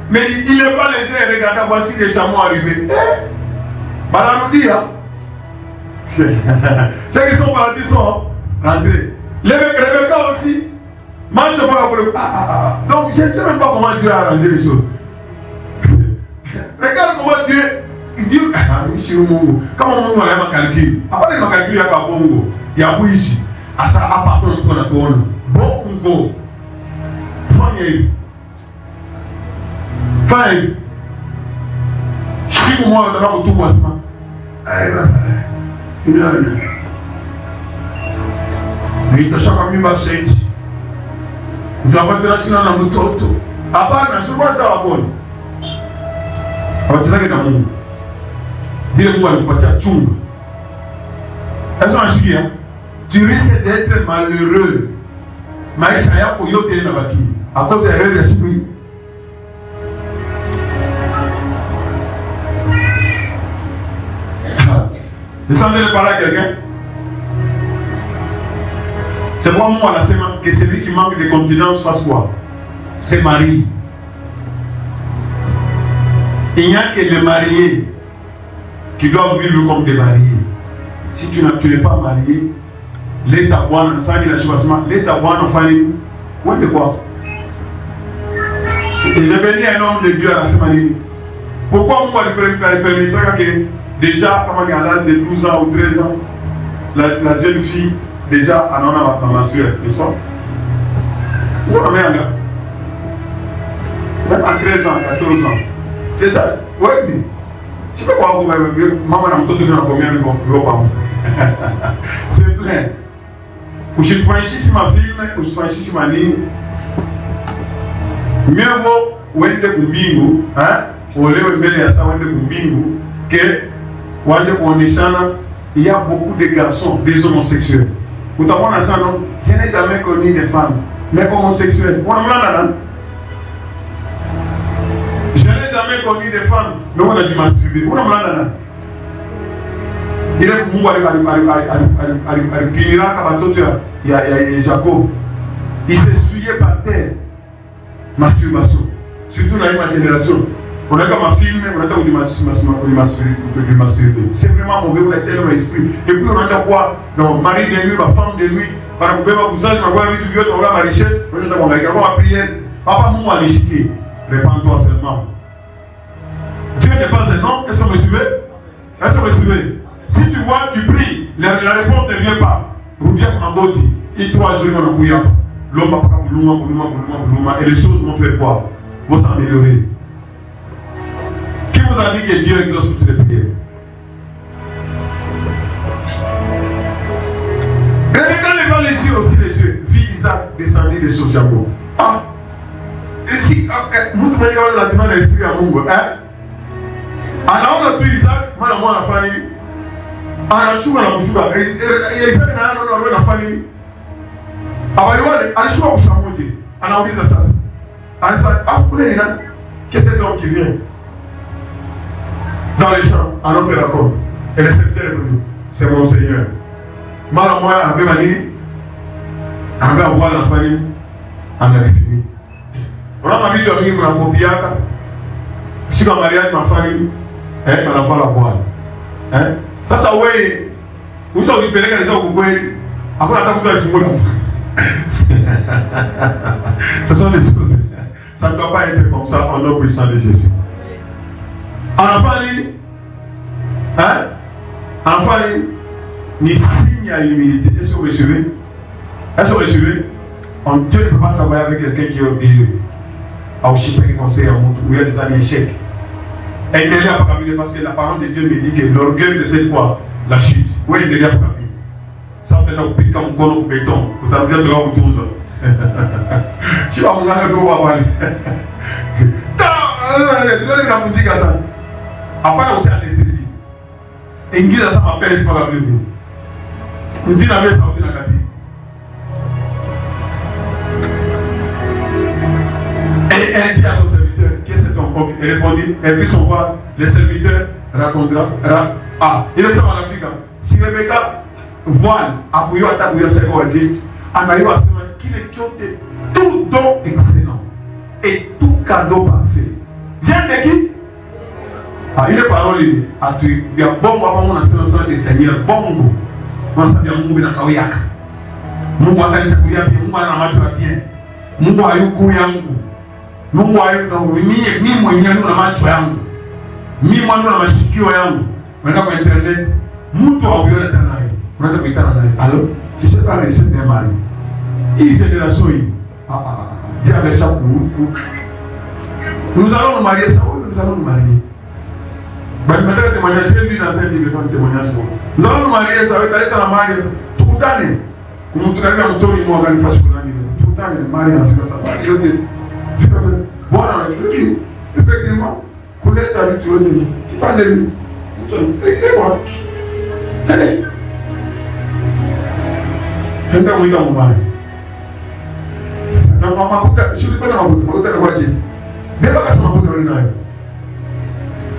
Mais il ne va les yeux et regarde, voici les chameaux arrivés. Balaloudia. Ceux qui sont partis sont rentrés. Rebecca aussi. Manche pas. Donc je ne sais même pas comment Dieu a arrangé les choses. Regarde comment Dieu. Dieu, comment on a calculé? Après, il a calculé à Bongo. Il y a Bouichi. À ça, à part de notre tourne. Bongo. Fanny. Fanny. Si moi, on a tout moi. Une heure. Mais il t'a mis ma sente. Tu vas pas te lâcher dans le toto. À part, je ne sais pas ça va bon. On va te dire que dans mon. Dis-moi, je ne vais pas te tchung. Elles sont en chien. Tu risques d'être malheureux maisha yako yote yanabaki à cause ya erreur ya siku hii. Vous entendez parler à quelqu'un? C'est moi, moi, que celui qui manque de continence fasse quoi? C'est marié. Il n'y a que les mariés qui doivent vivre comme des mariés. Si tu n'es pas marié, l'état bon, sans qu'il a choisi, l'état bon, famille, où est quoi? Et j'ai béni un homme de Dieu à la semaine. Pourquoi moi lui permettra que déjà, quand on est à l'âge de 12 ans ou 13 ans, la jeune fille, déjà, elle en a ma soeur, n'est-ce pas? Où on est là? Même à 13 ans, 14 ans. Déjà, oui, mais je ne sais pas quoi, maman n'a pas donné combien de gros. C'est plein. Ou je fais ici ma film, ou je fais ici ma ligne. Mieux vaut, ou elle est de Bingo, hein? Ou elle est de ça, ou elle est de Bingo, que, ou elle est de il y a beaucoup de garçons, des homosexuels. Vous avez ça, non? Je n'ai jamais connu des femmes, mais homosexuels. On a là. Je n'ai jamais connu des femmes, mais on a dû masturber. On a là. Il est pour moi, il y a Jacob. Il s'est souillé par terre. Masturbation. Surtout dans ma génération. On a comme un film, on a comme du masturber. C'est vraiment mauvais, on a tellement esprit. Et puis on a quoi? Non, mari de nuit, ma femme de nuit. Par exemple, ma cousin, ma voix, on a ma richesse. On a prière. Papa, moi, on a l'échiquier. Répands-toi seulement. Dieu n'est pas un homme. Est-ce que vous me suivez? Est-ce que vous me suivez? Si tu vois, tu pries, la réponse ne vient pas. Reviens en body. Et 3 jours, on a bouillé. L'homme va pas bouluma. Et les choses vont faire quoi? Vont s'améliorer. Qui vous a dit que Dieu exauce toutes les prières? Et quand les les yeux aussi, les yeux, vit Isaac descendre de son chameau. Ah! Ici, vous trouvez que la demande l'esprit à Mungo, hein? Alors, on a pris Isaac, moi, la famille. Anashuka na kushuka. Isaka na anaona anafanya nini? Abayone alishuka kushamoje. Anauliza sasa. Anasema afu kule ni nani? Qu'est-ce que l'homme qui vient dans les champs à notre raccord? Et le secteur est venu. C'est mon Seigneur. Mara moya abeba nini? Anga voile na famille. Anga fini. Unaona vitu vingi mnakopiaka. Sika mariage na famille. Anavala voile. Sasa wewe uso ukipeleka ni zao kweli. Hakuna hata mtu alifungua. Ce sont les choses. Ça ne doit pas être comme ça au nom puissant de Jésus. Enfant ni signe à l'humilité. Est-ce que vous me suivez? Est-ce que vous me suivez? Dieu ne peut pas travailler avec quelqu'un qui est orgueilleux. Alors, je sais pas conseil à mon tour. Il y a des années échecs. Et il est là parce que la parole de Dieu me dit que l'orgueil de c'est quoi? La chute. Oui, il est là pour caminer. Ça, on a piqué comme colon béton. Vous avez bien de voir vous tous. Si on a le droit à aller. La musique à ça. Après, on a anesthésie. Et il dit à ça, appelle sur la pluie. On dit la messe, on dit la gâtie. Et elle dit à son serviteur, qu'est-ce que ton homme? Il répondit, et puis son roi, le serviteur racontera. Ah, il est en Afrique. Si Rebecca voile, appuyé à ta bouillon, c'est quoi dit? En arrivant à ce moment, qu'il est côté tout don excellent et tout cadeau parfait. Vient de qui? Ah, il est parole, il y a bon papa, mon assurance de Seigneur, bongo. On s'est bien mouillé dans Kawiaka. Mungu atanichagulia bien, Mungu anamachua bien. Mungu hayuku yangu. Mungu hayuku, mimi mwenyewe na macho yangu. Mimi mwenyewe na mashikio yangu. Unaenda kwa internet, mtu auione tena naye. Unaenda kuitana naye. Allô? Je sais pas les sept mari. Hii génération hii. Dieu avait ça pour nous. Nous allons nous marier ça, nous allons nous marier. Ben maintenant témoignage lui dans cette vie de témoignage pour. Nous allons nous marier ça avec la mariée. Tout le temps. Comme tu regardes mon tour, moi on va faire tout le temps le mariage avec ça. Bon, effectivement, Colette a dit tu veux pas de lui. Et quoi? Allez. Quand on est dans mon mari. Non, makuta, je ne sais pas makuta na kwaje. Beba kasa makuta wale nayo.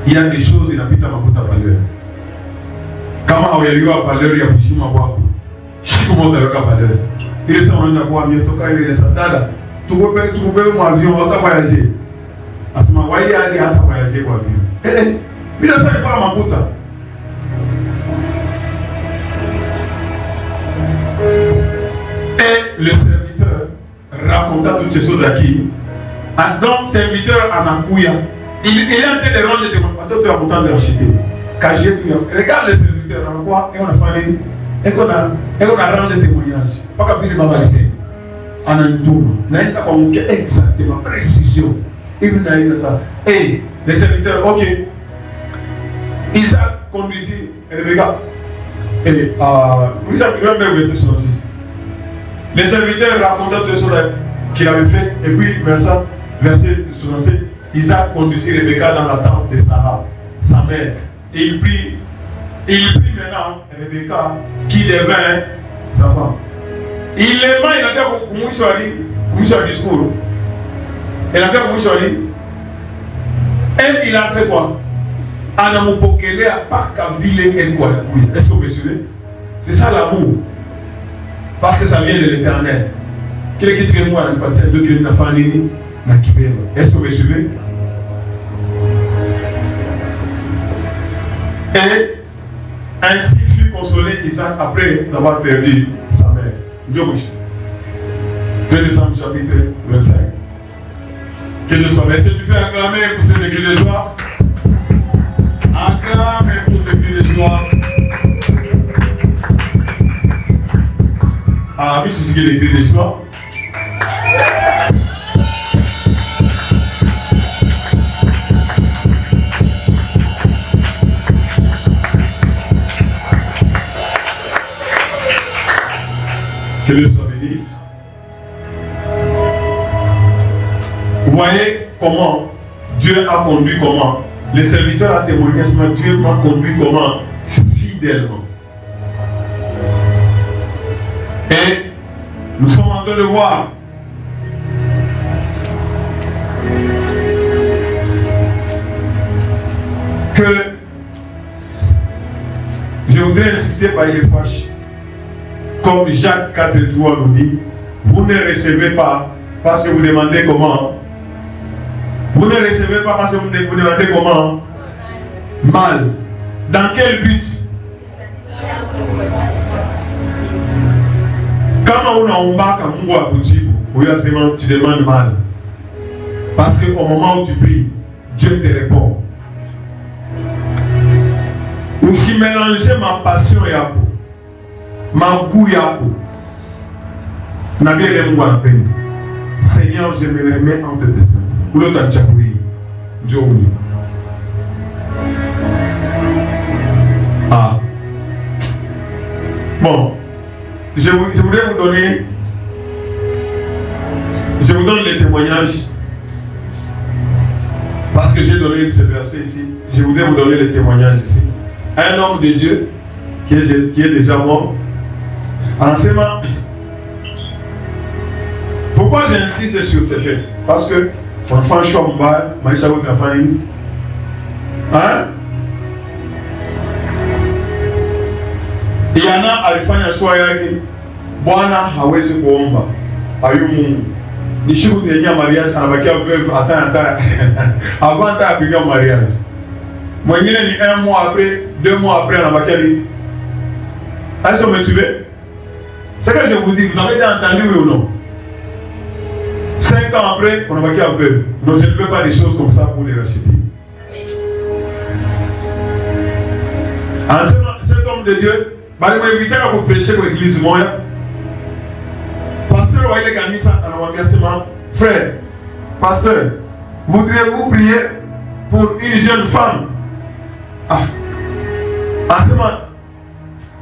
Il y a des choses inapita makuta valeur. Kama hawajaliwa valeur ya kuheshima kwako, siku moja utaweka valeur. Ile sasa unaenda kwa mimi toka ile sadada, tukubebe mu avion wata voyager. Asema wai hadi hata voyager kwa avion. Bila sasa kwa makuta. Et le serviteur raconta toutes ces choses à qui? À donc serviteur Anakuya. Il est en train de rendre des témoignages. Toi, tu as content de racheter. Regarde le serviteur en quoi? Et on a fait. Et qu'on a rendu des témoignages. Pas qu'à venir ma ici. En un tour. N'a pas communiqué exactement, précision. Il vient de ça. Et le serviteur, ok. Isaac conduisit Rebecca. Et Isaac, il va faire verset 66. Les serviteurs racontaient toutes les choses qu'il avait faites. Et puis, verset 67, Isaac conduisit Rebecca dans la tente de Sarah, sa mère. Et il prit maintenant Rebecca qui devint sa femme. Il l'aima, il a dit comment il discours. Il a dit comment et il a fait quoi? Anamupokele à Pakaville et quoi? Est-ce que vous me suivez? C'est ça l'amour. Parce que ça vient de l'Éternel. Est-ce que vous me suivez? Et ainsi fut consolé Isaac après avoir perdu sa mère. Dieu vous. 2 Décembre chapitre 25. Que Dieu soit. Est-ce que tu peux acclamer pour ce cri de joie? Acclame pour ce cri de joie. Ah oui, c'est ce qu'il est écrit de joie. Que Dieu soit béni. Vous voyez comment Dieu a conduit comment? Les serviteurs a témoigné ce matin, Dieu m'a conduit comment? Fidèlement. Et nous sommes en train de voir que je voudrais insister par les fâches. Comme Jacques 4:3 nous dit, vous ne recevez pas parce que vous demandez comment. Vous ne recevez pas parce que vous demandez comment. Mal. Dans quel but? Quand on a un bac à Mungu à Boutibu, tu demandes mal. Parce qu'au moment où tu pries, Dieu te répond. Ou qui mélangeait ma passion et Yako. Ma goût Yako. N'a bien les Mungu à la peine. Seigneur, je me remets entre tes mains. Ou l'autre a tchakoui. Dieu oublie. Ah. Bon. Je voudrais vous donner. Je vous donne les témoignages. Parce que j'ai donné ce verset ici. Je voudrais vous donner les témoignages ici. Un homme de Dieu qui est déjà mort. Enseignement. Pourquoi j'insiste sur ce fait? Parce que on fait un choix, Maïcha votre famille. Hein? Il y en a alifanya choix yake Bwana hawezi kuomba ayu Mungu. Ni siku yenye mariage anabakia veuve hata avant hata apiga mariage. Mwingine ni 1 mois après, 2 mois après anabakia ni. Est-ce que vous me suivez? C'est que je vous dis, vous avez déjà entendu oui ou non? 5 ans après, on a baqué à veuve. Donc je ne veux pas des choses comme ça pour les racheter. En cet homme de Dieu, je vais m'inviter à vous prêcher pour l'église. Pasteur, voyez les canissants dans l'engagement. Frère, pasteur, voudriez-vous prier pour une jeune femme? Ah, en ce moment,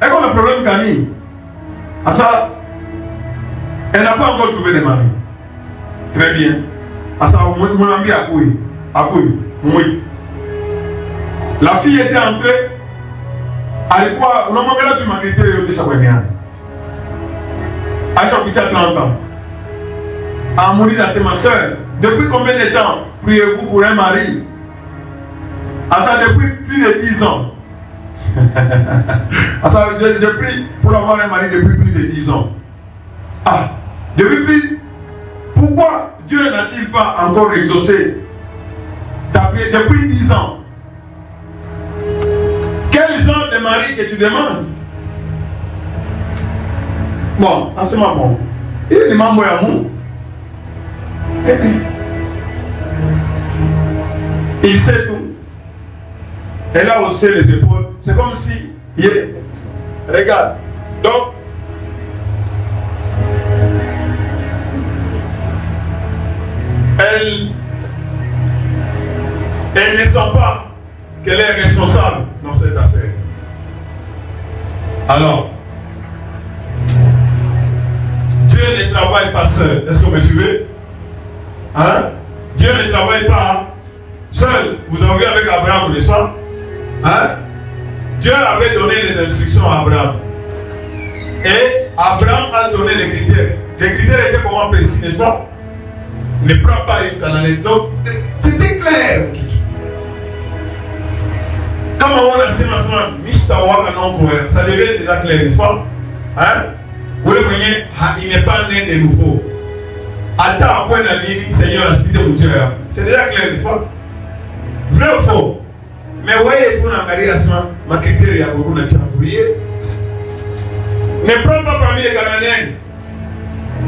est-ce qu'on a un problème, Camille? Ah ça, elle n'a pas encore trouvé de mari. Très bien. Asa mon ami Akouy. La fille était entrée. Alikuwa unamwangalia tu makriteri yote shabaniana. Aisha kupitia 30 ans. Moïse a dit, ma soeur, depuis combien de temps priez-vous pour un mari? Ah ça, depuis plus de 10 ans. Ah ça, je prie pour avoir un mari depuis plus de 10 ans. Ah, depuis plus. Pourquoi Dieu n'a-t-il pas encore exaucé ta prière depuis 10 ans? Quel genre de mari que tu demandes? Bon, c'est ma bon. Il est membre d'amour. Il sait tout. Elle a haussé les épaules. C'est comme si. Regarde. Donc, elle ne sent pas qu'elle est responsable dans cette affaire. Alors, Dieu ne travaille pas seul. Est-ce que vous me suivez? Hein? Dieu ne travaille pas seul. Vous avez vu avec Abraham, n'est-ce pas? Hein? Dieu avait donné les instructions à Abraham. Et Abraham a donné les critères. Les critères étaient comment précis, n'est-ce pas? Ne prends pas une Cananéenne. Donc, c'était clair. Comme on a dit, ça devient déjà clair, n'est-ce pas? Hein? Vous le voyez, il n'est pas né de nouveau. Attends, après la ligne, Seigneur, c'est déjà clair, n'est-ce pas? Vrai ou faux? Mais voyez, pour la Marie Asma, ma critère, il y a beaucoup de chambouillés. Ne prends pas parmi les Cananéens.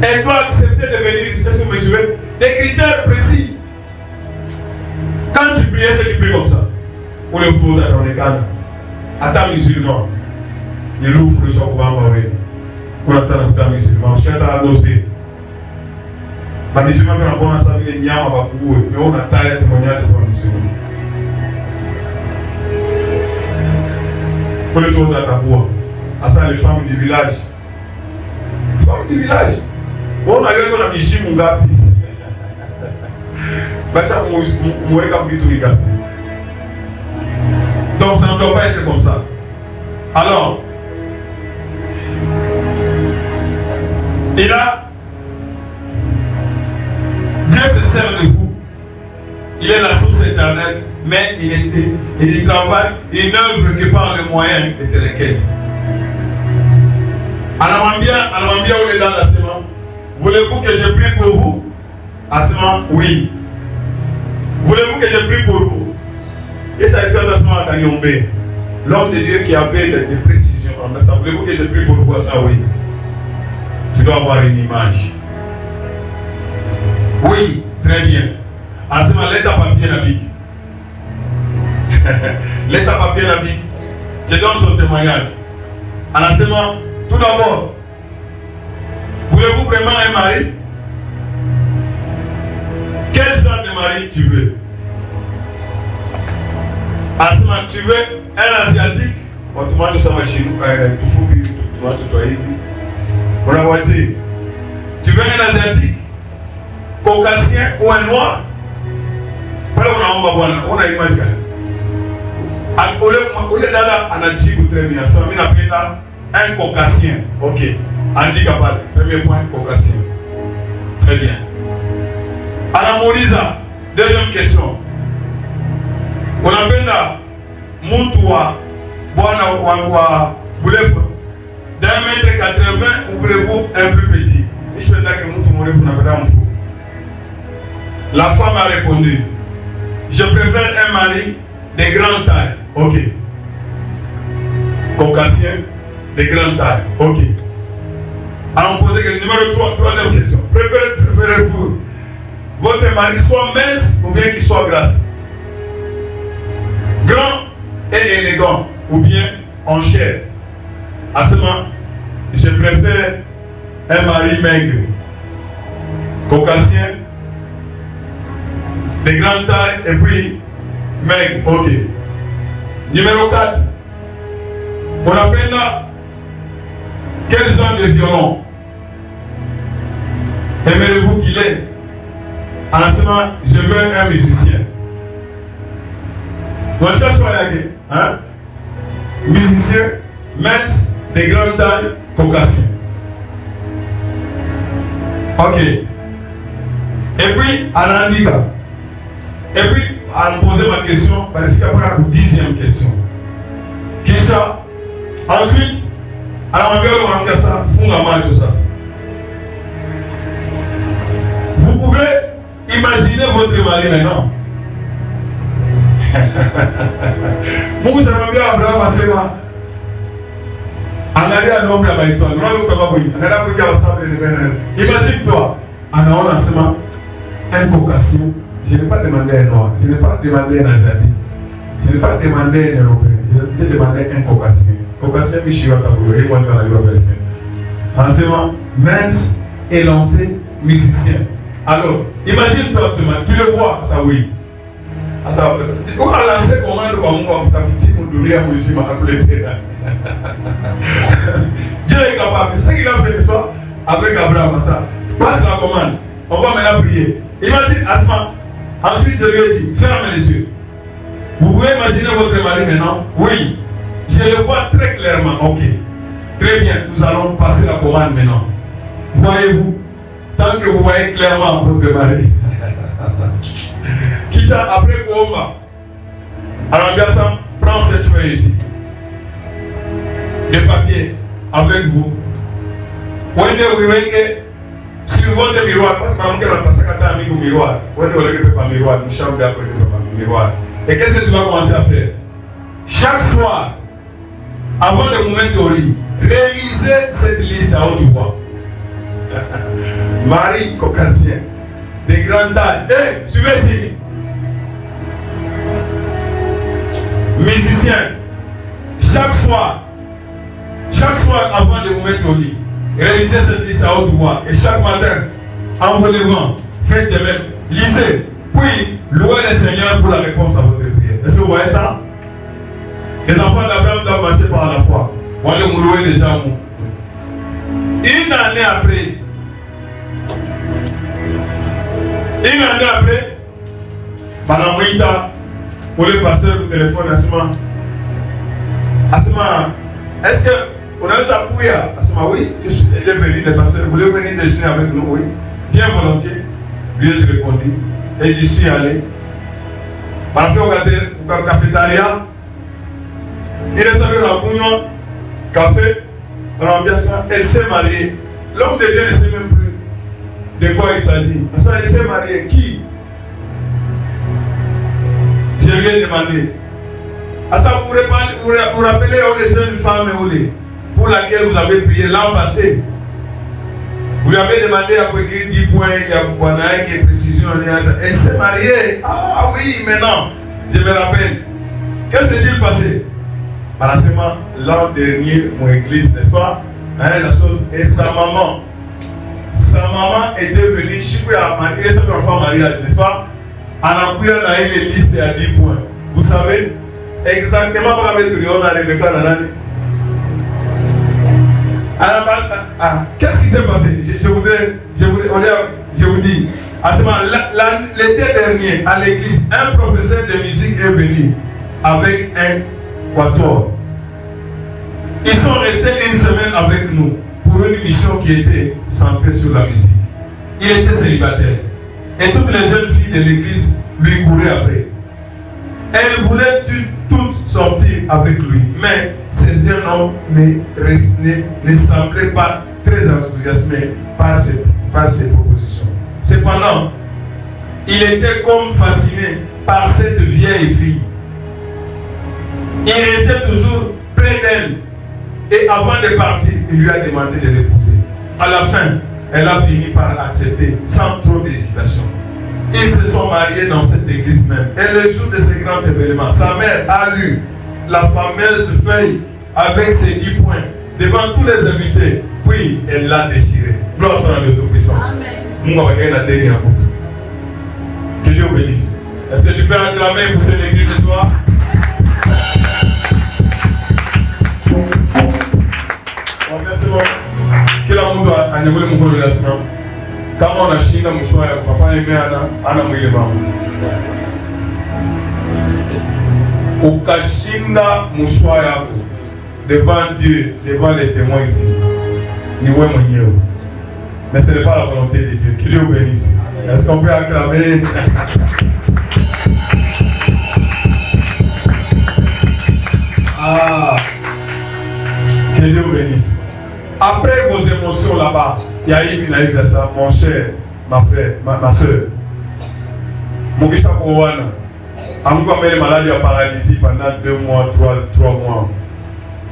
Elle doit accepter de venir ici, est-ce que vous me suivez? Des critères précis. Quand tu pries, est-ce que tu pries comme ça? Ou le pour dans les cannes. Attends, musulman. Il ouvre le choc au bamboué. Pour attendre un musulman. Je suis à annoncer. Ma musulman, on a savoir les niams à Babou, mais on a taillé un témoignage sur le musulman. Pour le tour de la taboua. À ça, les femmes du village. Les femmes du village. Bon, on a vu qu'on a mis Jim Mugapi. Ben ça, on va comme tout les donc ça ne doit pas être comme ça. Alors, et là, Dieu se sert de vous. Il est la source éternelle, mais il travaille, il n'œuvre que par le moyen de tes requêtes. Alamambia, on est dans la semence. Voulez-vous que je prie pour vous? Asma, oui. Voulez-vous que je prie pour vous? Et ça fait attention à Kanyombe, l'homme de Dieu qui avait des précisions en ça. Voulez-vous que je prie pour vous? Ça, oui. Tu dois avoir une image. Oui, très bien. Asma, l'état papier nabique. L'état papier nabique. Je donne son témoignage. Asma, tout d'abord, voulez-vous vraiment un mari? Quel genre de mari tu veux? Asma, tu veux un asiatique? Bon, tout le monde va chez nous, tout fou, tout le monde va ici. On a dit, tu veux un asiatique? Caucasien ou un noir? On a imaginé. Au lieu d'aller en Antique, très bien, ça va appeler là un caucasien. Ok. Handicapable. Premier point, caucasien. Très bien. Alors, Morisa, deuxième question. On appelle là Moutoua, Boana Ouawa, Boulef. D'un mètre 80, ou voulez-vous un plus petit? Je suis là que Moutou Moulef n'a pas d'un fou. La femme a répondu, je préfère un mari de grande taille. Ok. Caucasien, de grande taille. Ok. Alors on pose le numéro 3, troisième question. Préférez-vous votre mari soit mince ou bien qu'il soit grasse? Grand et élégant ou bien en chair? À ce moment, je préfère un mari maigre, caucasien, de grande taille et puis maigre. Ok. Numéro 4. On appelle là quel genre de violon aimeriez-vous qu'il ait? En ce moment, je veux un musicien. Moi, je cherche pas hein? Musicien, mince, de grande taille, caucasien. Ok. Et puis, anaandika. Et puis, à me poser ma question, il faut après la 10e question. Kisha, ensuite, alors on va ça, fondamentalement tout ça. Vous pouvez imaginer votre mari maintenant. Mungu anamwambia Abraham asema angalia nombre ya maitwa. Unaona kama boy, angalia kuingia wasabu ni mena. Imagine toi, anaona asema invocation. Je n'ai pas demandé un noir, je n'ai pas demandé un asiatique, je n'ai pas demandé un européen, j'ai demandé un caucasien. Caucasien, je suis à Taboulou, et moi, je suis à Taboulou. Enseignement, mince, élancé, musicien. Alors, imagine-toi, tu le vois, ça oui. Ça, on a lancé commande comme on t'a fait pour donner à Moïse, ma calculette. Dieu est capable, c'est ce qu'il a fait l'histoire avec Abraham. Ça. Passe la commande, on va maintenant prier. Imagine Asma. Ensuite, je lui ai dit, fermez les yeux. Vous pouvez imaginer votre mari maintenant? Oui. Je le vois très clairement. Ok. Très bien. Nous allons passer la commande maintenant. Voyez-vous, tant que vous voyez clairement votre mari. Qui ça après Kouoma? Alors, Gassan, prends cette feuille ici. De papier avec vous. Sur votre miroir, parce que on passe à un miroir. On ne regarde pas miroir, nous chambre d'après le miroir. Et qu'est-ce que tu vas commencer à faire? Chaque soir, avant le moment de lit, réalisez cette liste à haute voix. Marie caucasien, de grande taille. Suivez ici. Musicien, chaque soir avant le moment de lit. Réalisez cette liste à haute voix et chaque matin, en vous levant, faites de même. Lisez, puis louez le Seigneur pour la réponse à votre prière. Est-ce que vous voyez ça? Les enfants d'Abraham doivent marcher par la foi. On va les louer les gens. Une année après, pendant Moïta, pour le pasteur au téléphone, Asma, est-ce que on a déjà appuyé à Asma? Oui, il est venu, le pasteur voulait venir déjeuner avec nous, oui. Bien volontiers. Lui, je répondis. Et j'y suis allé. Parfois, au cafétéria, il est allé dans la Pugnon, café, on a bien ça. Elle s'est mariée. L'homme de Dieu ne sait même plus de quoi il s'agit. Elle s'est mariée. Qui? Je lui ai demandé. Vous rappelez les jeunes femmes pour laquelle vous avez prié l'an passé. Vous lui avez demandé à écrire 10 points, il y a qui est précision. Elle s'est mariée. Ah oui, maintenant, je me rappelle. Qu'est-ce qui s'est-il passé? Paracément, l'an dernier, mon église, n'est-ce pas? La chose, et sa maman était venue, je suis il est un enfant mariage, n'est-ce pas? En appuyant dans une liste à 10 points. Vous savez, exactement par avec Rebecca Nanani. Qu'est-ce qui s'est passé? Je vous dis. À ce moment, l'été dernier, à l'église, un professeur de musique est venu avec un quatuor. Ils sont restés une semaine avec nous pour une mission qui était centrée sur la musique. Il était célibataire. Et toutes les jeunes filles de l'église lui couraient après. Elles voulaient toutes sortir avec lui. Mais ces jeunes hommes ne semblaient pas très enthousiasmés par ses propositions. Cependant, il était comme fasciné par cette vieille fille. Il restait toujours près d'elle. Et avant de partir, il lui a demandé de l'épouser. À la fin, elle a fini par accepter sans trop d'hésitation. Ils se sont mariés dans cette église même. Et le jour de ce grand événement, sa mère a lu la fameuse feuille avec ses 10 points devant tous les invités. Puis elle l'a déchirée. Gloire soit à Dieu Tout-Puissant. Amen. Que Dieu bénisse. Est-ce que tu peux acclamer pour cette église de toi? Merci beaucoup. Kila mtu anyamule mkono lazima. Kama unashinda mshwa ya papa yeye ana mwili mama. Ukashinda mshwa yako devant Dieu, devant les témoins ici. Ni wewe mwenyewe. Mais ce n'est pas la volonté de Dieu. Que Dieu vous bénisse. Est-ce qu'on peut acclamer? Ah, que Dieu vous bénisse. Après vos émotions là-bas, il y a eu ça, mon cher, ma frère, ma soeur. Mon gars, on va faire malade à paralysie pendant 2 mois, 3 mois.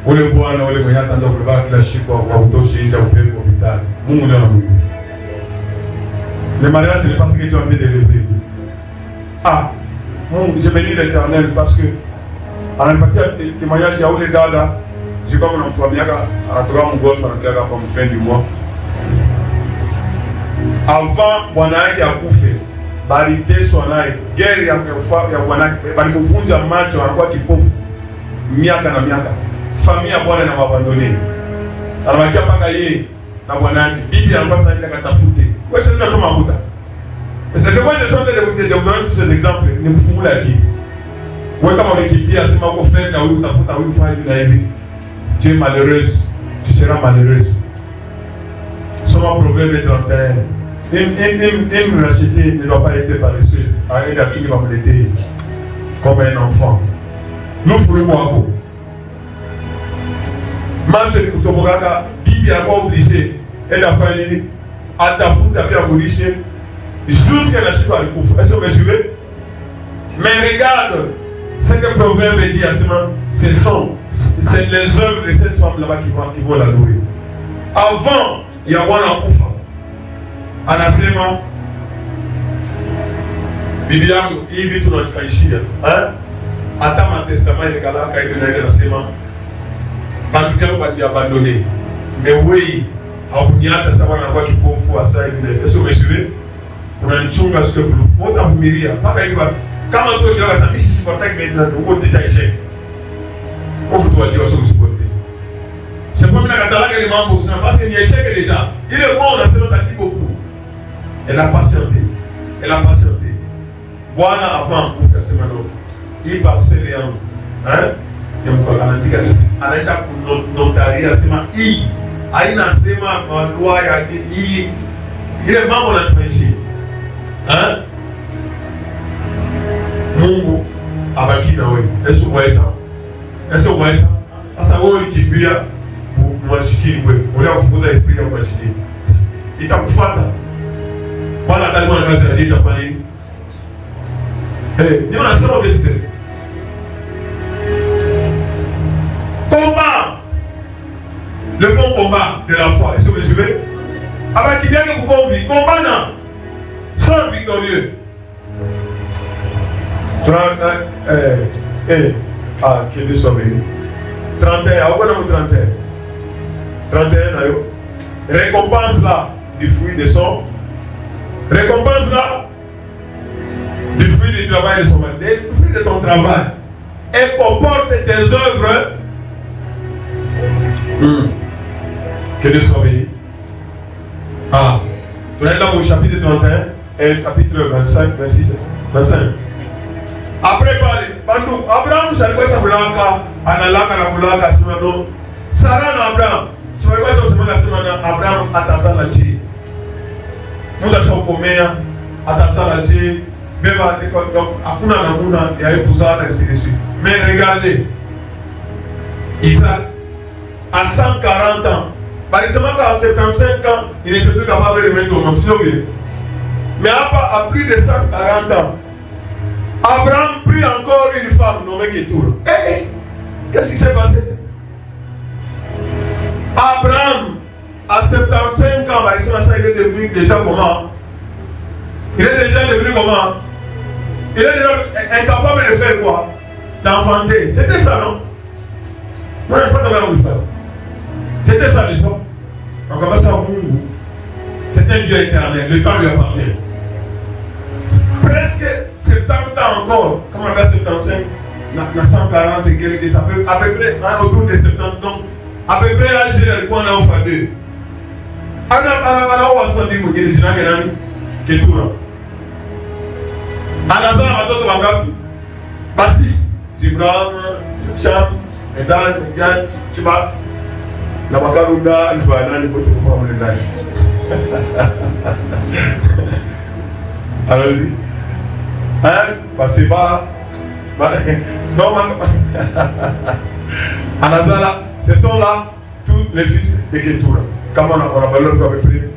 On le voit, on le voit, on le voit, l'hôpital. Le mariage, ce n'est pas ce que tu as envie de rêver. Ah, je bénis l'Éternel parce que, en répartir le témoignage, il y a où les gars là, j'ai comme un enfant, bien à toi, mon golf, comme fin du mois. Avant, on a qui a bouffé. Barité son âge, guerre il y a une fois, il y a un bari muvunja macho anakuwa kipofu miaka na miaka. Familia ya bwana inamwabandoni. Anabakia mpaka yeye na bwana yake. Bibi anapasa aende akatafute. Wewe sasa ndio makuta. Sasa kwa hiyo sote de vous donner tous ces exemples, ni mfungula akili. Wewe kama umekimbia sema uko fedha huyu utafuta huyu fanya hivi na hivi. Tu es malheureuse, tu seras malheureuse. Soma Proverbe 31. Une racheter ne doit pas être paresseuse. Elle a tout complété comme un enfant. Nous ferons quoi? Maintenant, nous sommes Bibi n'a pas obligé. Elle a fallu à ta foute à faire abolition jusqu'à la chute à l'écouffe. Est-ce que vous me suivez? Mais regarde ce que le proverbe dit à ce moment. C'est les œuvres de cette femme là-bas qui vont la louer. Avant, il y a un couffre. Anasema Bibi yangu hii vitu tunanifaishia hata matestament ile kalaka ile na anasema banduka bali abandonné mais oui hauniacha sababu anakuwa kipofu hasa hivi. Sio umeshiwe unanichunga sio blue utavumilia mpaka hivi kama tu kile kama sisi sipotaki mbele huko deja échec huko tu wajua sio usipote c'est pas mimi nakatalaga ile mambo kusema parce que ni échec déjà ile kwa unasema ça dit beaucoup. Elle a patienté. Elle a patienté. Bwana avant kufa sema ndo. Hii parcelle yangu. Ya mkola anaandika anaenda kunotaria sema hii haina sema malua ya hii ile mambo yanafanyishia. Mungu abaki na wewe. Yesu mweza. Yesu mweza. Sasa wewe ukimbia mwashikini wewe. Unataka kufukuza esprit ya mwashikini. Itakufuata. Wala atalikuwa na kazi ya jita fanya nini? Ni unasema ubeshite. Combat! Le bon combat de la foi. Est-ce que vous suivez? Avec qui bien que vous convient. Combat non. Sois victorieux. Que Dieu soit béni. 31. Où est-ce que 31? 31 ayo. Récompense là du fruit de son. Récompense là du fruit du travail de son mari, du fruit de ton travail. Et comporte tes œuvres. Que Dieu soit béni. Ah, tu es là au chapitre 31 et chapitre 25, 26, 25. Après parler, Abraham, ça ne ça bulaka, analaka na bulaka simano. Sarah na Abraham, ça ne va pas simana Abraham atasala chi. Nous avons comméa atasala chi. Beba donc hakuna namuna ya kusala ainsi de suite. Mais regardez, Isaac à 140 ans, par exemple à 75 ans, il n'était plus capable de mettre au monde. Mais à plus de 140 ans, Abraham prit encore une femme nommée Ketura. Qu'est-ce qui s'est passé? Abraham, à 75 ans, il est devenu déjà comment? Il est déjà devenu comment? Il est déjà incapable de faire quoi? D'enfanter. C'était ça, non? Non, il faut d'abord le faire. C'était ça déjà. Donc, on va savoir Mungu. C'est un Dieu éternel. Le temps lui appartient. Presque 70 ans encore. Comme on va 75, dans 140 et quelques, ça peut à peu près autour de 70. Donc, à peu près là, j'ai le point là, on fait deux. On va s'en dire que les gens qui sont là. Anazala watoto wangapi? Basi Zibrahim, Sham, Edan, Yan, Chiba na Bakarunda na Banani wote kwa ndani. Allons-y. Hein? Parce que non, Anazala, ce sont là tous les fils de Ketura. Comme on a parlé à peu près.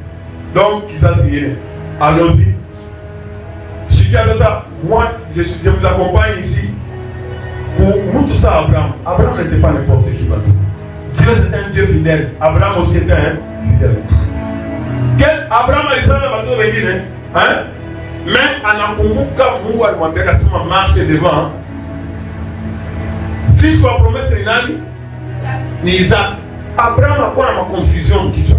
Donc, qui ça c'est? Allons-y. Moi, je vous accompagne ici. Pour tout ça, Abraham. Abraham n'était pas n'importe qui. Dieu c'était un Dieu fidèle. Abraham aussi était un fidèle. Abraham a dit ça dans le bateau, hein? Mais anakumbuka Mungu alimwambia akasema marche devant. Fils wa promesse ni nani? Ni Isaac. Abraham hakuwa na confusion kichwa.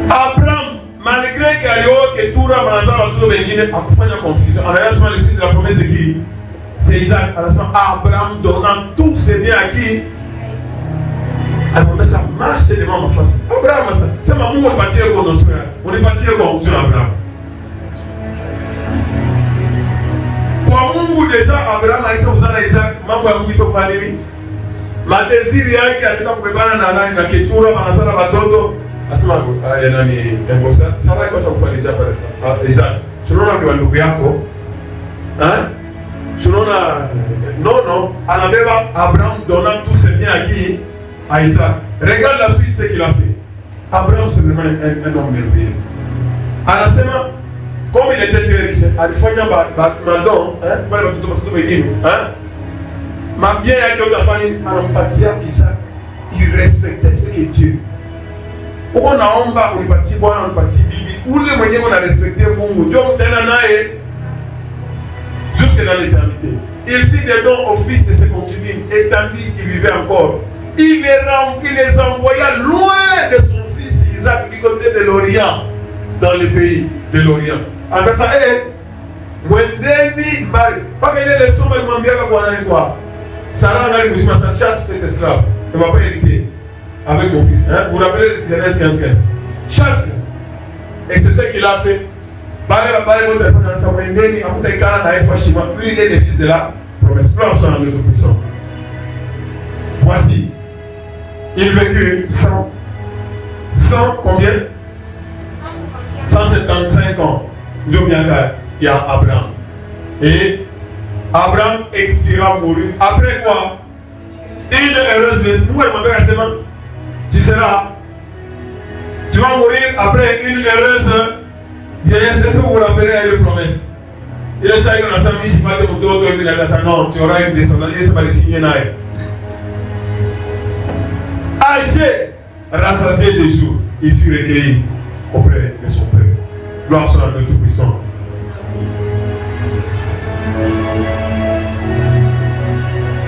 Abraham malgré que alioa Ketura manazaa watoto wengine akufanya confusion. Anasema le fils de la promesse qui c'est Isaac. Anasema Abraham donnant tout ses biens à qui? Abraham ça marche devant ma face. Abraham ça c'est ma Mungu anipatie kwa nusura. Unipatie kwa nusura Abraham. Kwa Mungu deja Abraham aisha kuzana Isaac, mambo ya Mungu isofanya nini? Madesiri yake alikuwa kubebana na nani na Ketura wanazana watoto. Asema nani Ngosa Sara kwa sababu kufanisha pale sana. Isaac, tunaona ni ndugu yako. Tunaona non, anabeba Abraham donnant tout ses biens à Isaac. Regarde la suite ce qu'il a fait. Abraham c'est vraiment un homme merveilleux. Anasema comme il était très riche, alifanya madon, wale watoto wengine, mabia yake utafanya anampatia Isaac. Il respectait ce que Dieu. Uko naomba unipatie bwana, unipatie bibi, ule mwenyewe una respecter Mungu, ndio mtaenda naye jusque dans l'éternité. Il fit des dons au fils de ses concubines, et tandis qu'il vivait encore, il les envoya loin de son fils Isaac du côté de l'Orient, dans le pays de l'Orient. En ça, mwendeni mbali. Paka ile leçon alimwambia kwa nani kwa Sarah ngari mzima sa chasse cet esclave. Il va pas hériter avec mon fils. Vous vous rappelez Genèse 15. Chasse. Et c'est ce qu'il a fait. Bale votre réponse à mwendeni amutakana na Efashima. Lui il est le fils de la promesse. Plan son en d'autres puissants. Voici. Il vécut 100 combien? 175 ans. Il y a Abraham. Et Abraham expira mouru. Après quoi? Une heureuse blessure. Pourquoi il m'a dit tu vas mourir après une heureuse vieillesse. Est-ce que vous vous rappelez la promesse? Il est ça qu'on a sami si pas de moto, non, tu auras une descendance. Il va le signer là. Âgé, rassasié de jour, il fut recueilli auprès de son père. Gloire soit à Dieu Tout-Puissant.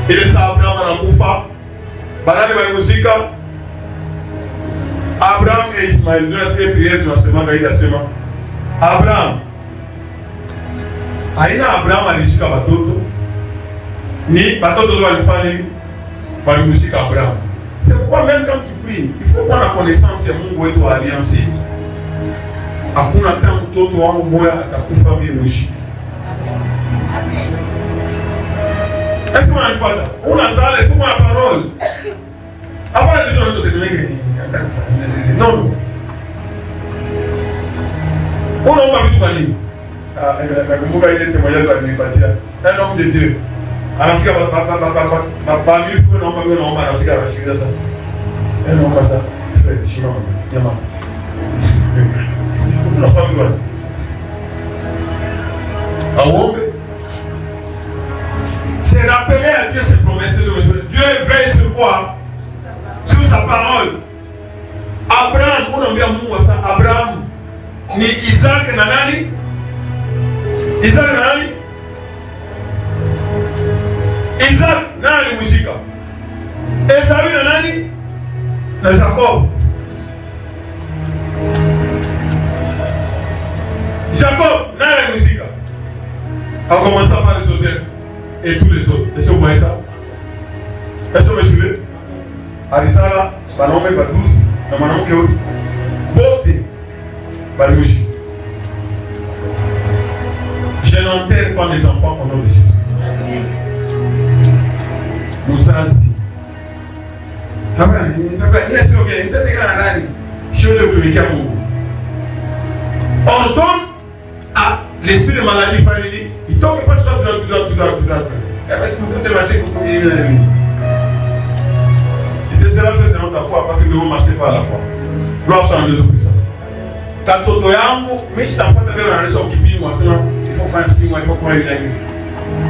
Il est ça, Abraham anakufa. Banani balimuzika. Abraham et Ismaël. Nous avons prié tunasema kaida sema. Abraham. Aina Abraham alishika watoto. Ni watoto walifanya balimuzika Abraham. C'est pourquoi même quand tu pries, il faut prendre la connaissance ya Mungu wetu wa alliance. Hakuna hata mtoto wangu moya atakufa bila mwishi. Amen. Est-ce que vous avez on a ça, il faut la parole. Après les gens de non. On a pas vu tout aller. La il est témoignage à l'unipatia. Un homme de Dieu. En Afrique, pas mille fois, non, pas mille, non, en Afrique, je suis ça. Un homme comme ça, frère, chinois, Yama. La femme bonne. C'est rappeler à Dieu ses promesses. Dieu veille sur quoi? Sur sa parole. Abraham, on a bien mou ça. Abraham, ni Isaac nanani? Isaac nanani? Isaac nani muzika? Esaü nanani? Na Jacob. Jacob, n'a musique. En commençant par Joseph et tous les autres. Est-ce que vous voyez ça? Est-ce que vous me suivez? Arisala, Banomé, Badouz, Namanon Kéo, Boté, Balouchi. Je n'enterre pas mes enfants au nom de Jésus. Moussazi. siweze kutumikia Mungu. Ordonne à l'esprit de maladie fanye nini? Itoke kwa sababu tu mkote marcher pour y aller. Il te sera fait selon ta foi parce que nous ne marchons pas à la foi. Gloire soit à Dieu Tout-Puissant. Katoto yangu, mimi sitafuata vile wanaeleza ukipimwa sema il faut faire 6 mois, il faut faire une année.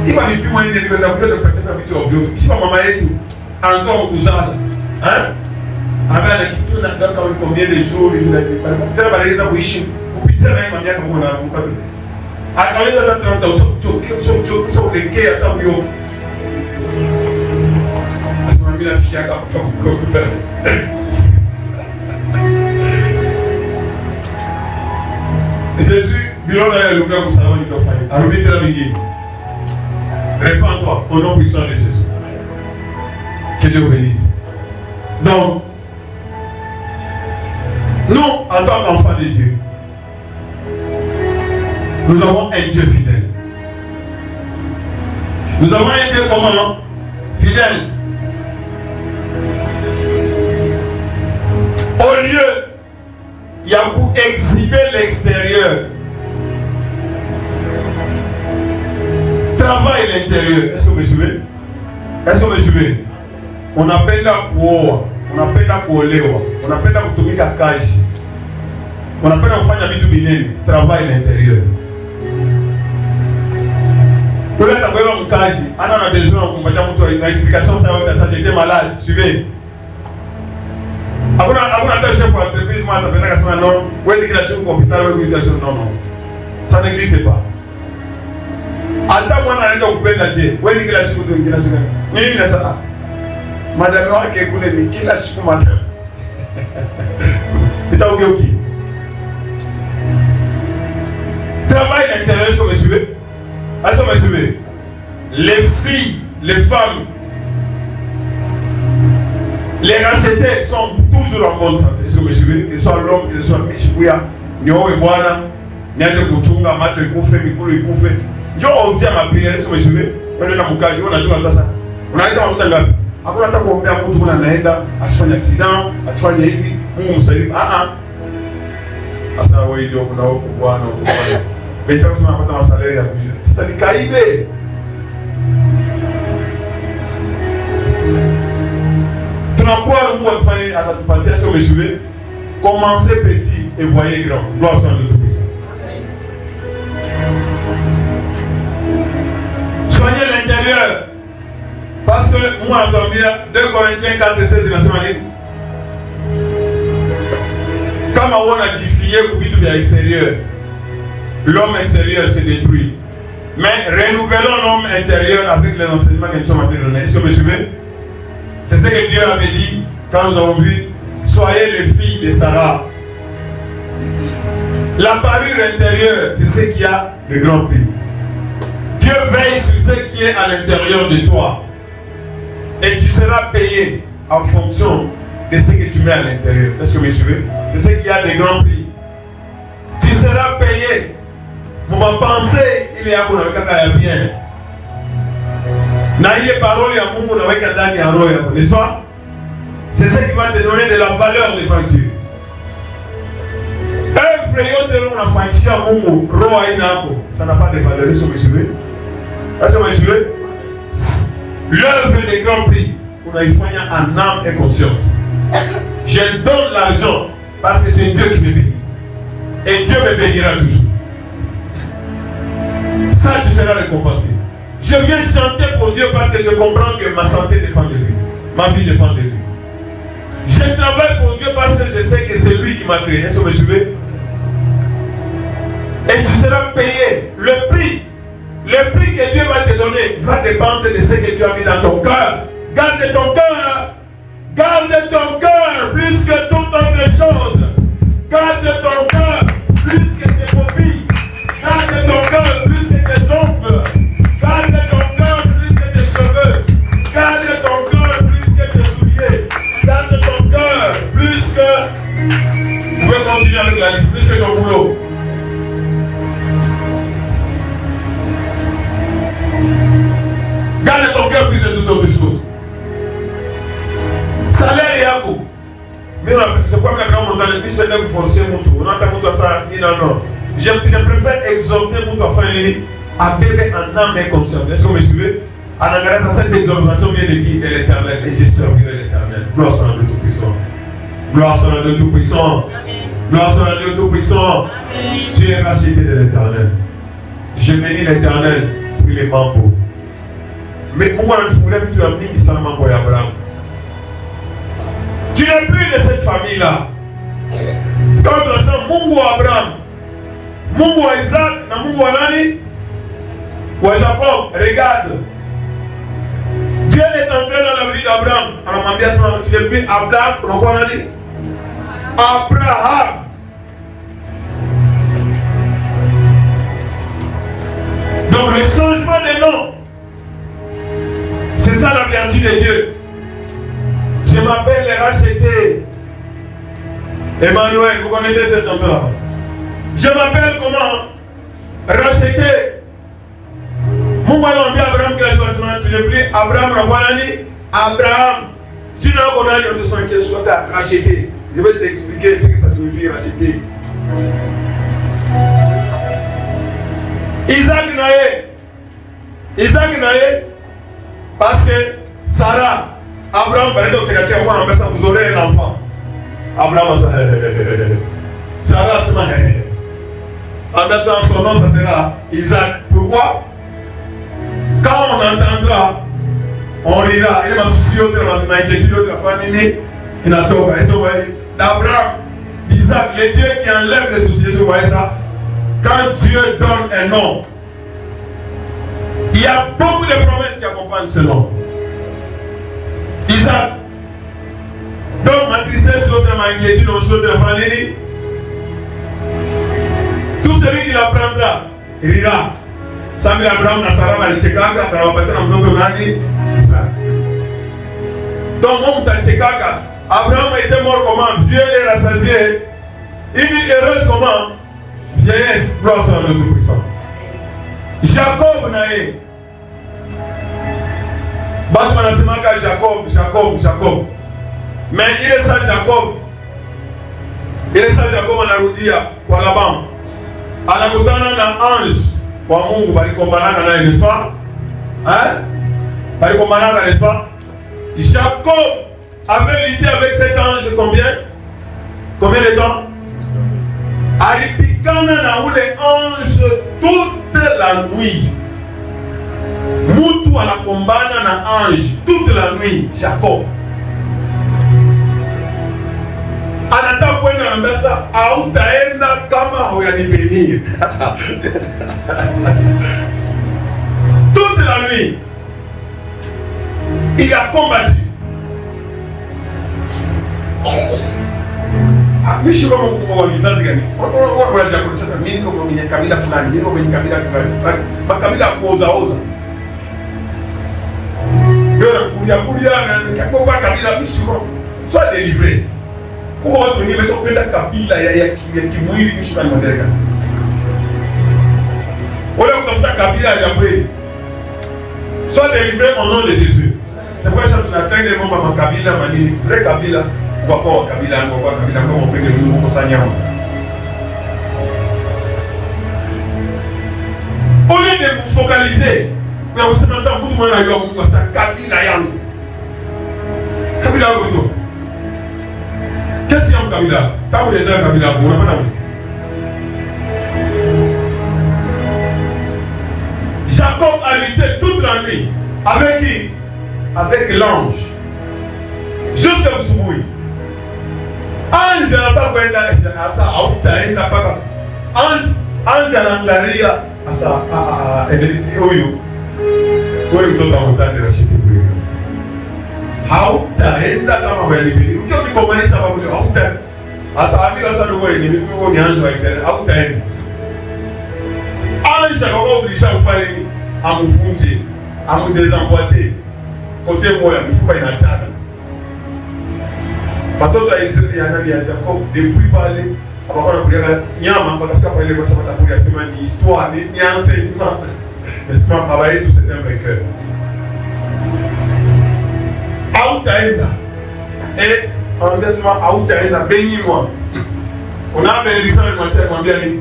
Iba vipimo hivi ndio ndio kupata vitu ovyo. Kipa mama yetu encore kuzala. Hein? Aba na kitu na kama combien de jours il a tena baada kuishi kupitia na miaka kama na mpaka. Akaweza hata 30 uso lekea sababu hiyo. Asema mimi nasikia kama Jésus, bilan d'ailleurs, le gars, vous savez, il doit faire. Arrêtez la mingine. Répands-toi au nom puissant de Jésus. Que Dieu vous bénisse. Donc, nous, en tant qu'enfants de Dieu, nous avons un Dieu fidèle. Nous avons un Dieu comment? Fidèle. Au lieu, il y a pour exhiber l'extérieur. Travaille l'intérieur. Est-ce que vous me suivez? Est-ce que vous me suivez? On appelle la kuoa, on appelle la kuolewa, on appelle la kutumika kazi. On appelle la kufanya vitu binene. Travaille l'intérieur. Pour être en kazi, on a besoin de une explication, ça j'étais malade. Suivez. Hakuna chef d'entreprise moi atapenda kasema non, wewe kila siku kwa hospitali wewe kila siku non. Ça n'existe pas. Hata mwana anaenda kupenda je, wewe kila siku ndio kila siku. Nini na sasa? Madame wake kule ni kila siku madame. Itaugeuki. Travail l'intérieur, est-ce que vous me suivez? Est-ce que vous me suivez? Les filles, les femmes, les rachetées sont toujours en bonne santé. Est-ce que vous me suivez? Que ce soit l'homme, que ce soit Michikuya, Nyo et Bwana, Nyande Kuchunga, Macho et Koufe, Mikulu et Koufe. Nyo ovia ma prière, est-ce que vous me suivez? On est dans mon cas, on a tout dans ça. On a été en Moutanga. Hakuna hata kuombea mtu kuna anaenda asifanye accident, asifanye hivi, Mungu msaidie. Asa wewe ndio kuna huko Bwana huko Bwana. Beta tunapata masalari ya kuja. Sasa ni kaibe. Tunakuwa Mungu afanye atatupatia sio meshuve. Commencez petit et voyez grand. Gloire soit à Dieu Tout-Puissant. Soignez l'intérieur. Parce que moi, je dois dire 2 Corinthiens 4:16, il a dit comme on a défié pour tout l'extérieur, l'homme extérieur se détruit. Mais renouvelons l'homme intérieur avec les enseignements que nous sommes donnés. Est-ce que vous me suivez? C'est ce que Dieu avait dit quand nous avons vu soyez les filles de Sarah. La parure intérieure, c'est ce qui a le grand prix. Dieu veille sur ce qui est à l'intérieur de toi. Et tu seras payé en fonction de ce que tu mets à l'intérieur. Est-ce que vous me suivez? C'est ce qui a des grands prix. Tu seras payé. Mon pensée, il est à vous avec un bien. Naïe parole ya Mungu na weka ndani ya roho yako, n'est-ce pas? C'est ce qui va te donner de la valeur devant Dieu. Œuvre yote unafanyishia Mungu roho haina hapo, ça n'a pas de valeur. Est-ce que vous me suivez? Est-ce que vous me suivez? L'œuvre des grands prix, on a eu fait en âme et conscience. Je donne l'argent parce que c'est Dieu qui me bénit. Et Dieu me bénira toujours. Ça, tu seras récompensé. Je viens chanter pour Dieu parce que je comprends que ma santé dépend de lui. Ma vie dépend de lui. Je travaille pour Dieu parce que je sais que c'est lui qui m'a créé. Est-ce que vous me suivez? Et tu seras payé. Le prix que Dieu va te donner va dépendre de ce que tu as mis dans ton cœur. Garde ton cœur. Garde ton cœur plus que toute autre chose. Garde ton cœur plus que tes mobiles. Garde ton cœur plus que tes ongles. Garde ton cœur plus que tes cheveux. Garde ton cœur plus que tes souliers. Garde ton cœur plus que... Vous pouvez continuer avec la liste. Plus que ton boulot. Garde ton cœur plus que toute autre chose. Salaire yako. Mais c'est quoi que on a le plus fait de forcer mon tour. On a tant de ça, non. Je préfère exhorter mon tour à bébé en âme et conscience. Est-ce que vous me suivez? En regardant cette exhortation vient de qui? De l'Éternel. Et je servirai l'Éternel. Gloire soit à Dieu Tout-Puissant. Gloire soit à Dieu Tout-Puissant. Gloire soit à Dieu Tout-Puissant. Tu es racheté de l'Éternel. Je bénis l'Éternel pour les bambous. Mais moi, je voulais que tu as mis seulement pour Abraham. Tu n'es plus de cette famille-là. Quand tu as ça, Mungu Abraham, Mungu Isaac, na Mungu Nani, ou Jacob, regarde. Dieu est entré dans la vie d'Abraham. Alors, ma bien, tu n'es plus Abraham, pourquoi on a dit Abraham. Donc, le changement de nom, c'est ça la vertu de Dieu. Je m'appelle racheté. Emmanuel, vous connaissez cet nom-là. Je m'appelle comment? Racheté. Mon malon bien Abraham qui a choisi, tu n'es plus Abraham Rabanani. Abraham. Tu n'as pas eu de son qui a choisi à racheter. Je vais t'expliquer ce que ça signifie racheter. Isaac Naé. Isaac Naé. Parce que Sarah, Abraham, vous aurez un enfant. Abraham, Sarah, c'est ma son nom, ça sera Isaac. Pourquoi? Quand on entendra, on rira. Il m'a soucié autre, il m'a inquiétude autre, famille, il a tout. D'Abraham, d'Isaac, le Dieu qui enlève les soucis, vous voyez ça? Quand Dieu donne un nom, il y a beaucoup de promesses qui accompagnent ce nom. Isaac. Donc, ma tristesse, c'est ma inquiétude au jour de la famille. Tout celui qui l'apprendra, il rira. Samuel Abraham, Nasara, Malichekaka, Barawapatana, Mnogonani, Isaac. Donc, mon Tachekaka, Abraham était mort comment? Vieux et rassasié. Il vit heureuse comment? Vieillesse, gloire soit le Tout-Puissant. Jacob Naé. Batman Asemaka, Jacob. Mais il est ça, Jacob. Il est ça, Jacob, en Aroudia, pour Laban. À la Koutana, un ange. Pour Mungu, par le n'est-ce pas? Hein? Par le n'est-ce pas? Jacob avait lutté avec cet ange combien de temps? Aripikana na oule ange toute la nuit. Mutu à la combana na ange toute la nuit, Jacob. Anata kwenda mbesa hautaenda kama hauyanibenia. Toute la nuit. Il a combattu. Mimi sio kama kwa kizazi gani. Wanaja kusema mimi niko kwenye kabila fulani, niko kwenye kabila fulani. Makabila kuoza. Ndio kuria na kwa kabila mimi sio. Soit délivré. Kwa watu wengine wamependa kabila ya kimwili mimi sio madereka. Wala kutafuta kabila ya kweli. Soit délivré au nom de Jésus. C'est pourquoi ça tunataka ile mambo makabila manini, vrai kabila. Kwa kabila yangu, kwa kabila yangu mpende Mungu kusanya. Au lieu de vous focaliser, vous savez ça, vous demandez à Mungu ça kabila yangu. Kabila yangu tu. Qu'est-ce qu'il y a en kabila? Quand vous êtes dans kabila, vous n'avez pas. Jacob a lutté toute la nuit. Avec qui? Avec l'ange. Jusqu'à Msubuhi. Ange n'a pas kwenda asa hautaenda paka. Ange anaangalia asa huyu mtoto amtande rashiti kweli. Hautaenda kama wewe. Ukiwa nikomanisha sababu leo hautaenda. Asa ambiwa sana wewe ni mimi ni ange wa internet hautaenda. Ange akakuulisha kufanya amuvunje, amudesamboite. Kote moya mifupa inachana. Watoto wa Israeli ya Jacob depuis pale abakona kulia nyama bakafika pale kwa sababu atakuja sema ni histoire ni enseignement. Laisse-moi baba yetu c'est un vainqueur. Hautaenda. Et en laisse-moi hautaenda bénis-moi. On a bénédiction de moitié, combien dit?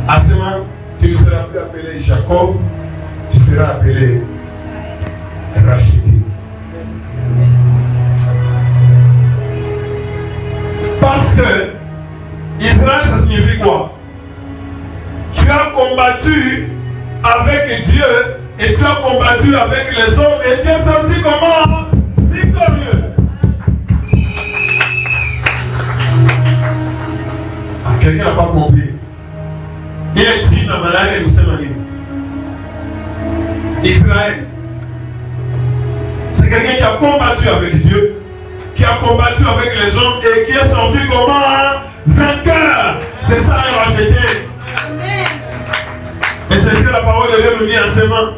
À ce moment, tu ne seras plus appelé Jacob, tu seras appelé racheté. Parce que Israël, ça signifie quoi? Tu as combattu avec Dieu et tu as combattu avec les hommes et tu es sorti comment? Victorieux. Ah, quelqu'un n'a pas compris. Il est dit dans la langue de Moussemani. Israël, c'est quelqu'un qui a combattu avec Dieu, qui a combattu avec les hommes et qui est sorti comment? Vainqueur. C'est ça, il a racheté. Et c'est ce que la parole de Dieu nous dit en ce moment.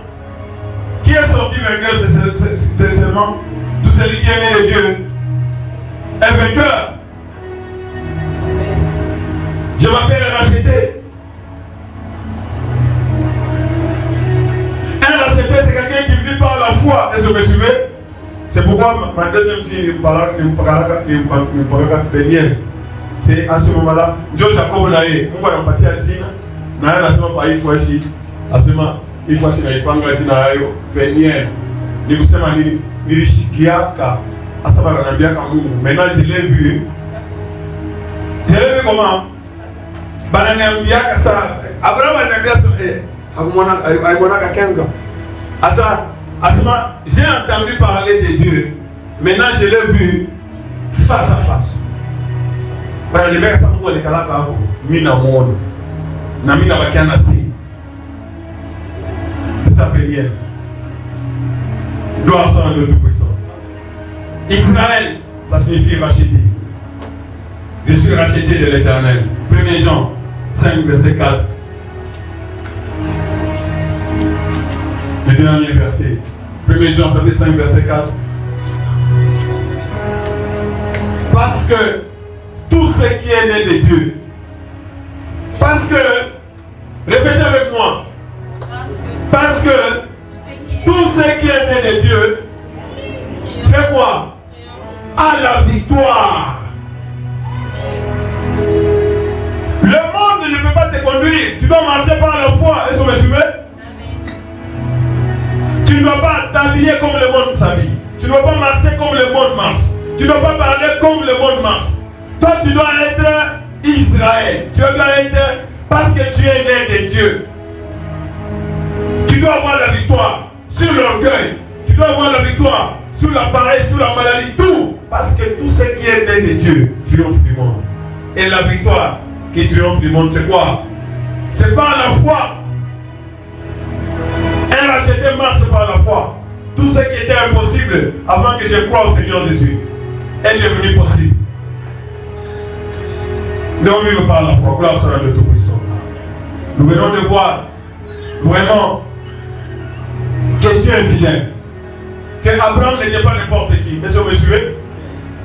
Qui est sorti vainqueur? C'est seulement tout celui qui est né de Dieu est vainqueur. Je m'appelle racheté. Un racheté, c'est quelqu'un qui vit par la foi. Est-ce que vous me suivez? C'est pourquoi ma deuxième fille ne parle pas pénienne. C'est à ce moment-là, Dieu Jacob l'a eu. On va empathie à Tina. Na la sema pa ifo shi. Asema ifo shi na ipanga Tina ayo pénienne. Ni kusema nini? Nilishikiaka. Asema ananiambia Mungu. Maintenant je l'ai vu. Je l'ai vu comment? Bananiambia ça. Abraham ananiambia ça. Alimwona ka 15 ans. Asema j'ai entendu parler de Dieu. Maintenant je l'ai vu face à face. Bananiambia ça Mungu alikalaka hapo. Mimi namuona. Nami nabakiana si. C'est ça prière. Gloire soit à Dieu Tout-Puissant. Israël, ça signifie racheter. Je suis racheté de l'Éternel. 1 Jean 5, verset 4. Le dernier verset. 1 Jean 5, verset 4. Parce que tout ce qui est né de Dieu, parce que, répétez avec moi, parce que tout ce qui est né de Dieu fait quoi? À la victoire. Le monde ne peut pas te conduire. Tu dois marcher par la foi. Est-ce que vous me suivez? Tu ne dois pas t'habiller comme le monde s'habille. Tu ne dois pas marcher comme le monde marche. Tu ne dois pas parler comme le monde marche. Toi, tu dois être Israël. Tu dois être parce que tu es né de Dieu. Tu dois avoir la victoire sur l'orgueil. Tu dois avoir la victoire sur la paresse, sur la maladie, tout. Parce que tout ce qui est né de Dieu triomphe du monde. Et la victoire qui triomphe du monde, c'est quoi? C'est par la foi. Un racheté marche par la foi. Tout ce qui était impossible avant que je croie au Seigneur Jésus est devenu possible. Nous vivons par la foi. Gloire soit à Dieu Tout-Puissant. Nous venons de voir vraiment que Dieu est fidèle. Que Abraham n'était pas n'importe qui. Est-ce que vous me suivez?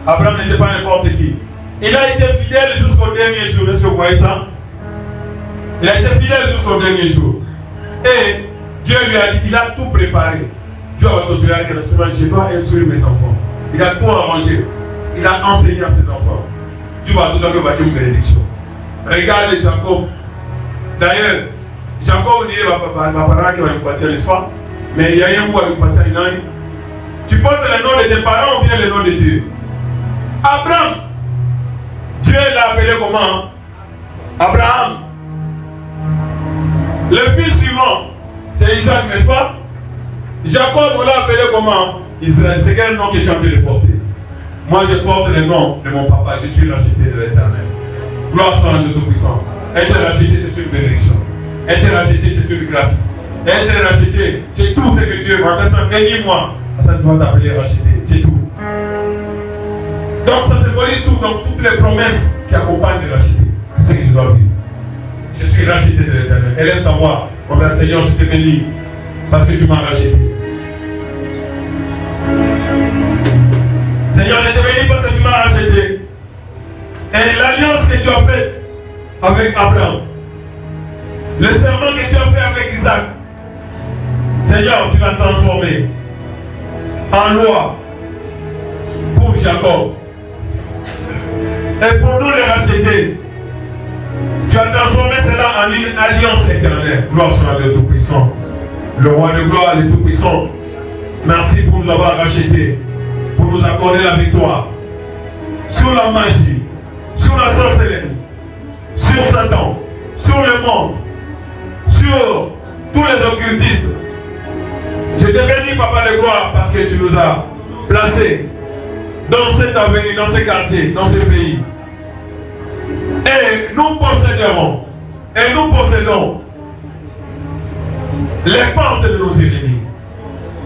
Abraham n'était pas n'importe qui. Il a été fidèle jusqu'au dernier jour. Est-ce que vous voyez ça? Il a été fidèle jusqu'au dernier jour. Et Dieu lui a dit, il a tout préparé. Dieu a continué à dire, je dois instruire mes enfants. Il a tout arrangé. Il a enseigné à ses enfants. Dieu va tout donner une bénédiction. Regarde Jacob. D'ailleurs, Jacob dit, ma parent qui va nous partir, n'est-ce pas? Mais il y a un mot à nous partir. Tu portes le nom de tes parents ou bien le nom de Dieu? Abraham. Dieu l'a appelé comment? Abraham. Le fils suivant, c'est Isaac, n'est-ce pas? Jacob, on l'a appelé comment? Israël. C'est quel nom que tu as envie de porter? Moi, je porte le nom de mon papa. Je suis racheté de l'Éternel. Gloire soit à Dieu Tout-Puissant. Être racheté, c'est une bénédiction. Être racheté, c'est une grâce. Être racheté, c'est tout ce que Dieu va faire. Bénis-moi. Ça doit t'appeler racheté. C'est tout. Donc, ça symbolise tout, donc, toutes les promesses qui accompagnent le racheté. C'est ce que tu dois vivre. Je suis racheté de l'Éternel. Élève ta voix. On va, Seigneur, je te bénis parce que tu m'as racheté. Seigneur, je te bénis parce que tu m'as racheté. Et l'alliance que tu as faite avec Abraham, le serment que tu as fait avec Isaac, Seigneur, tu l'as transformé en loi pour Jacob. Et pour nous les racheter, tu as transformé cela en une alliance éternelle. Gloire soit le Tout-Puissant. Le Roi de gloire, le Tout-Puissant. Merci pour nous avoir rachetés, pour nous accorder la victoire sur la magie, sur la sorcellerie, sur Satan, sur le monde, sur tous les occultistes. Je te bénis, Papa de gloire, parce que tu nous as placés dans cette avenue, dans ce quartier, dans ce pays. Et nous posséderons, et nous possédons les portes de nos ennemis.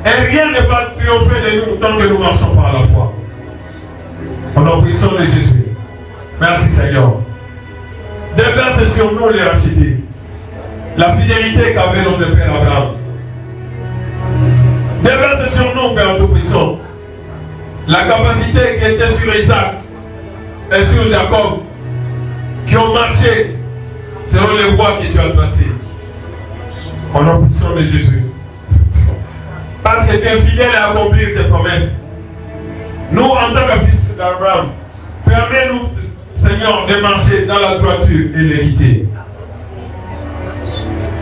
Et rien ne va triompher de nous tant que nous marchons par la foi. Au nom puissant de Jésus. Merci Seigneur. Déverse sur nous les rachetés. La fidélité qu'avait notre Père Abraham. Déverse sur nous, Père Tout-Puissant, la capacité qui était sur Isaac et sur Jacob, qui ont marché selon les voies que tu as tracées. Au nom puissant de Jésus. Parce que tu es fidèle à accomplir tes promesses. Nous, en tant que fils d'Abraham, permets-nous, Seigneur, de marcher dans la droiture et l'équité.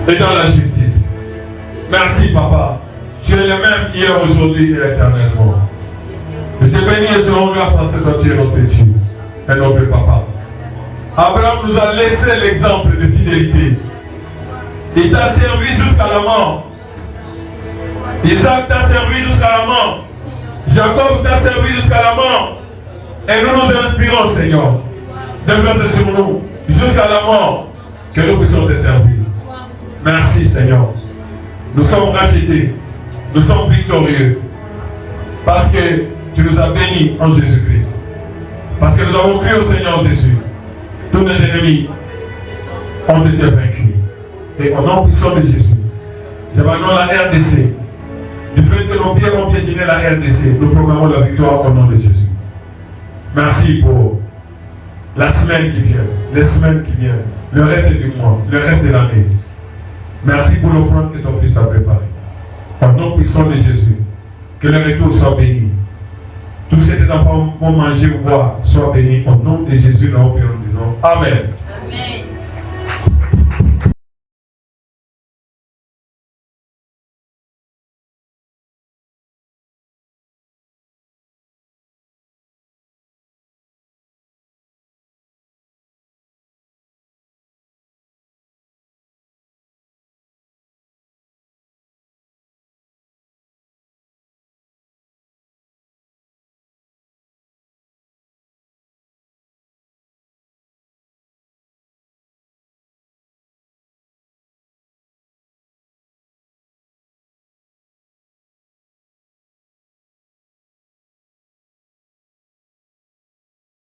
Et dans la justice. Merci, Papa. Tu es le même hier, aujourd'hui et éternellement. Je te bénis et je rends grâce à ce que tu es notre Dieu et notre Papa. Abraham nous a laissé l'exemple de fidélité. Il t'a servi jusqu'à la mort. Isaac t'a servi jusqu'à la mort. Jacob t'a servi jusqu'à la mort. Et nous nous inspirons, Seigneur, déverse sur nous jusqu'à la mort que nous puissions te servir. Merci, Seigneur. Nous sommes rachetés. Nous sommes victorieux. Parce que tu nous as bénis en Jésus-Christ. Parce que nous avons cru au Seigneur Jésus. Tous nos ennemis ont été vaincus. Et au nom puissant de Jésus, j'abandonne la RDC. Du fait que nos pieds ont piétiné la RDC, nous proclamons la victoire au nom de Jésus. Merci pour la semaine qui vient, les semaines qui viennent, le reste du mois, le reste de l'année. Merci pour l'offrande que ton Fils a préparée. Au nom puissant de Jésus, que le retour soit béni. Tout ce que tes enfants vont manger ou boire soit béni. Au nom de Jésus, nous disons Amen. Amen.